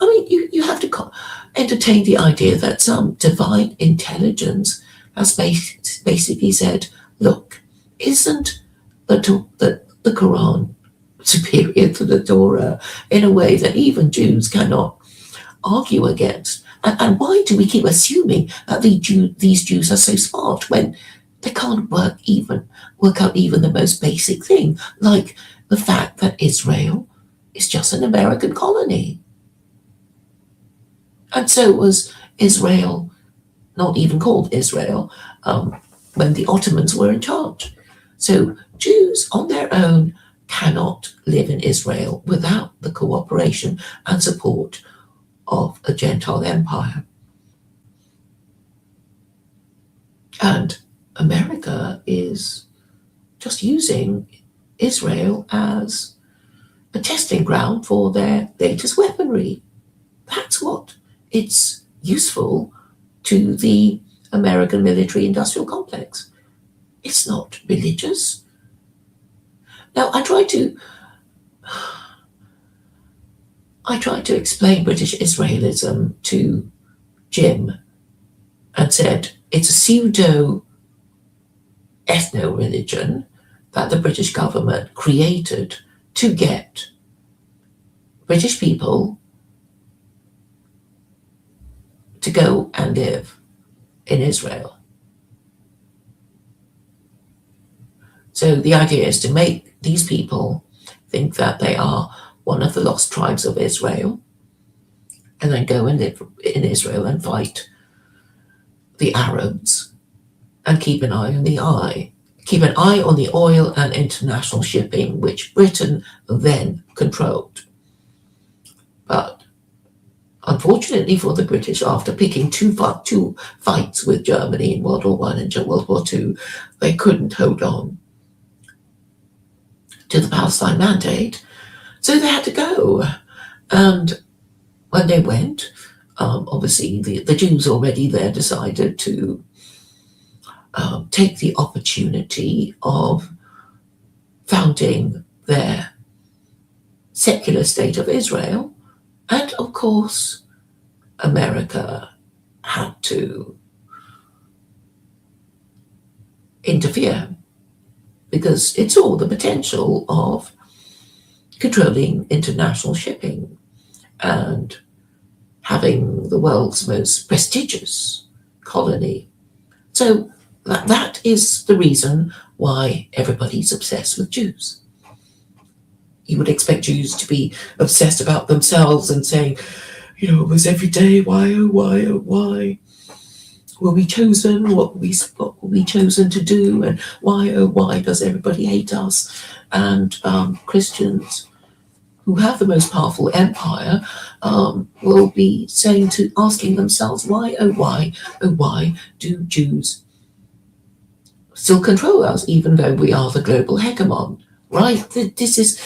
I mean, you have to entertain the idea that some divine intelligence has basically said, look, isn't the Quran superior to the Torah in a way that even Jews cannot argue against? And why do we keep assuming that these Jews are so smart when they can't work out even the most basic thing, like the fact that Israel is just an American colony? And so was Israel, not even called Israel, when the Ottomans were in charge. So Jews on their own cannot live in Israel without the cooperation and support of a Gentile empire. And America is just using Israel as a testing ground for their latest weaponry. That's what it's useful to the American military-industrial complex. It's not religious. Now, I tried to explain British Israelism to Jim and said it's a pseudo ethno-religion that the British government created to get British people to go and live in Israel. So the idea is to make these people think that they are one of the lost tribes of Israel and then go and live in Israel and fight the Arabs and keep an eye on the oil and international shipping, which Britain then controlled. But unfortunately for the British, after picking two fights with Germany in World War I and World War II, they couldn't hold on to the Palestine Mandate. So they had to go. And when they went, obviously the Jews already there decided to take the opportunity of founding their secular state of Israel. And of course, America had to interfere because it saw the potential of controlling international shipping and having the world's most prestigious colony. So that is the reason why everybody's obsessed with Jews. You would expect Jews to be obsessed about themselves and saying, it was every day, why, oh, why, oh, why were we chosen? What were we chosen to do? And why, oh, why does everybody hate us? And Christians who have the most powerful empire will be asking themselves, why, oh, why do Jews still control us, even though we are the global hegemon, right? This is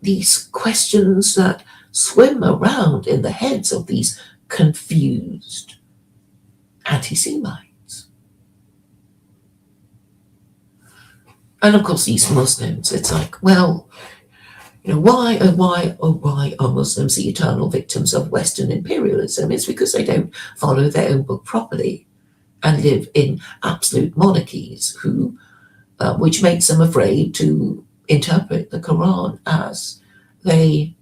these questions that swim around in the heads of these confused anti-Semites. And of course, these Muslims, it's like, well, why are Muslims the eternal victims of Western imperialism? It's because they don't follow their own book properly and live in absolute monarchies which makes them afraid to interpret the Quran as they,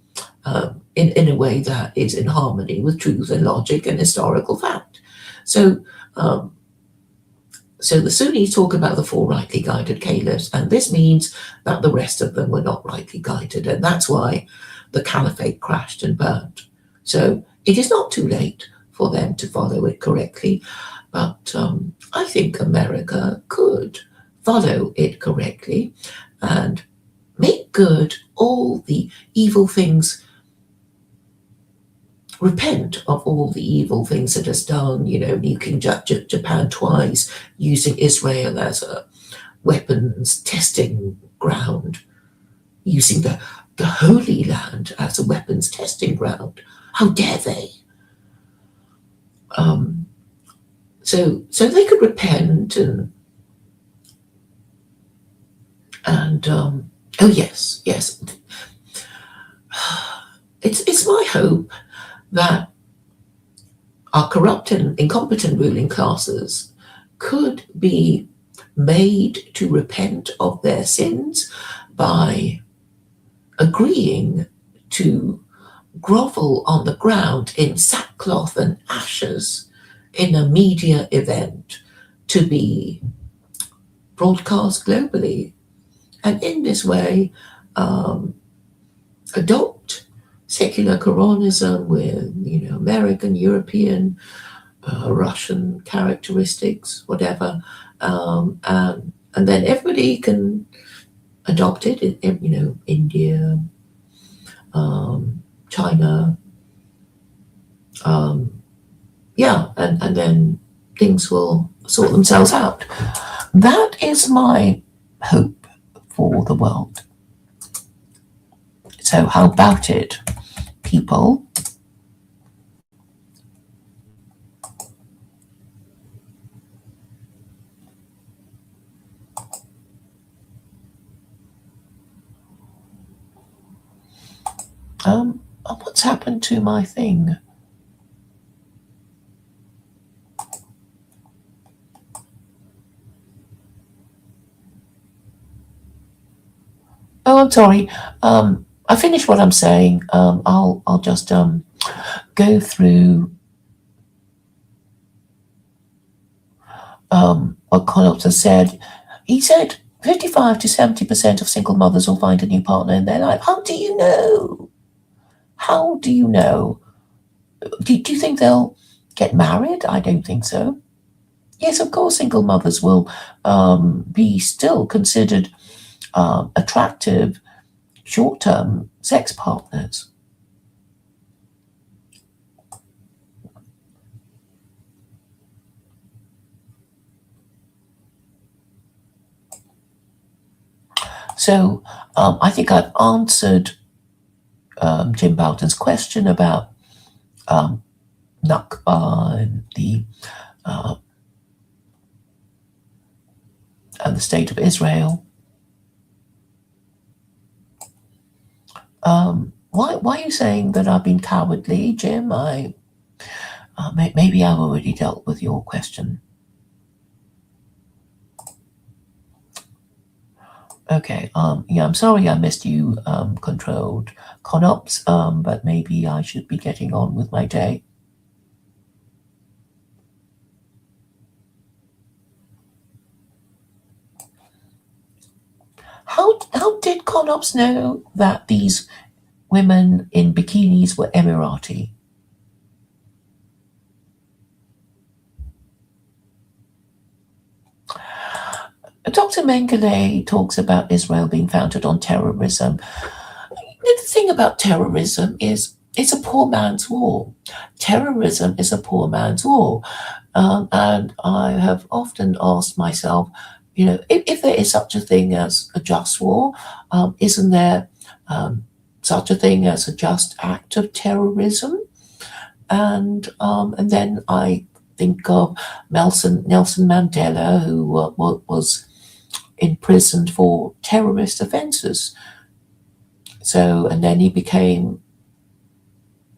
in a way that is in harmony with truth and logic and historical fact. So the Sunnis talk about the four rightly guided caliphs, and this means that the rest of them were not rightly guided, and that's why the caliphate crashed and burned. So it is not too late for them to follow it correctly, but I think America could follow it correctly and make good all the evil things, repent of all the evil things it has done, nuking Japan twice, using Israel as a weapons testing ground, using the Holy Land as a weapons testing ground. How dare they? So they could repent and oh yes, it's my hope that our corrupt and incompetent ruling classes could be made to repent of their sins by agreeing to grovel on the ground in sackcloth and ashes in a media event to be broadcast globally. And in this way, adopt secular Quranism with, American, European, Russian characteristics, whatever, and then everybody can adopt it. India, China, and then things will sort themselves out. That is my hope for the world. So how about it, people? What's happened to my thing? Oh, I'm sorry. I finished what I'm saying. I'll just go through what Connaught has said. He said 55 to 70% of single mothers will find a new partner in their life. How do you know? How do you know? Do you think they'll get married? I don't think so. Yes, of course, single mothers will be still considered attractive short-term sex partners. So I think I've answered Jim Boughton's question about Nakba and the state of Israel. Why are you saying that I've been cowardly, Jim? Maybe I've already dealt with your question. Okay. Yeah, I'm sorry I missed you, controlled Conops. But maybe I should be getting on with my day. How did Conops know that these women in bikinis were Emirati? Dr. Mengele talks about Israel being founded on terrorism. The thing about terrorism is it's a poor man's war. Terrorism is a poor man's war. And I have often asked myself, if there is such a thing as a just war, isn't there such a thing as a just act of terrorism? And then I think of Nelson Mandela, who was imprisoned for terrorist offences. So, and then he became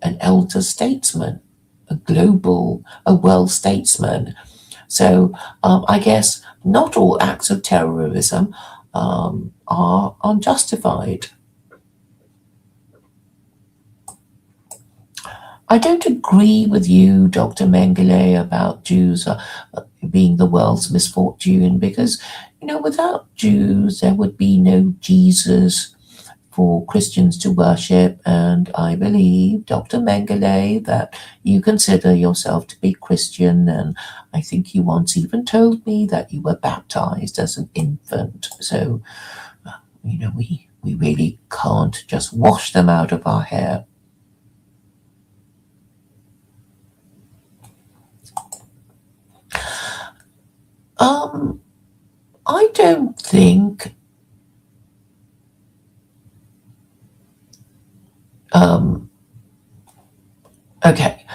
an elder statesman, a world statesman. So I guess not all acts of terrorism are unjustified. I don't agree with you, Dr. Mengele, about Jews being the world's misfortune because, without Jews, there would be no Jesus for Christians to worship. And I believe, Dr. Mengele, that you consider yourself to be Christian. And I think you once even told me that you were baptized as an infant. So, we really can't just wash them out of our hair. I don't think okay.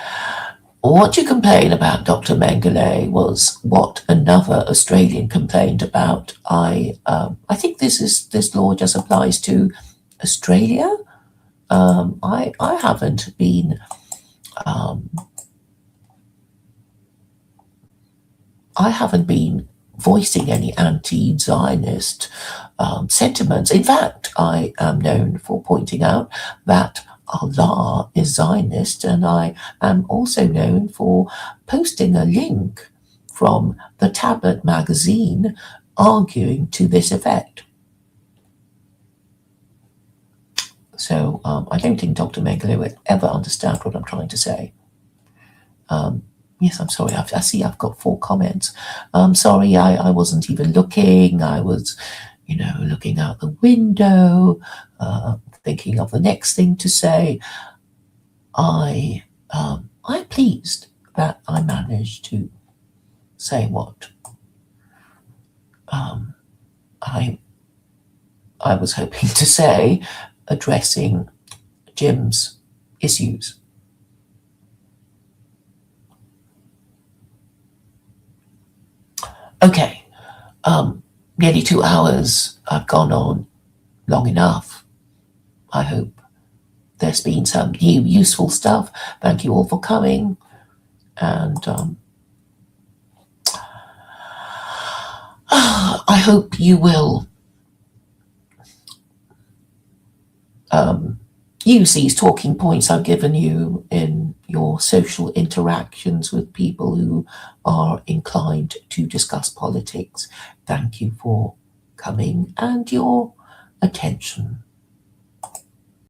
What you complain about, Dr. Mengele, was what another Australian complained about. I think this law just applies to Australia. I haven't been voicing any anti-Zionist sentiments. In fact, I am known for pointing out that Allah is Zionist, and I am also known for posting a link from the Tablet magazine arguing to this effect. So I don't think Dr. Mengele will ever understand what I'm trying to say. Yes, I'm sorry. I see I've got 4 comments. Sorry, I wasn't even looking. I was, looking out the window, thinking of the next thing to say. I'm pleased that I managed to say what I was hoping to say, addressing Jim's issues. Okay, nearly 2 hours. I've gone on long enough. I hope there's been some new useful stuff. Thank you all for coming, and I hope you will use these talking points I've given you in your social interactions with people who are inclined to discuss politics. Thank you for coming and your attention.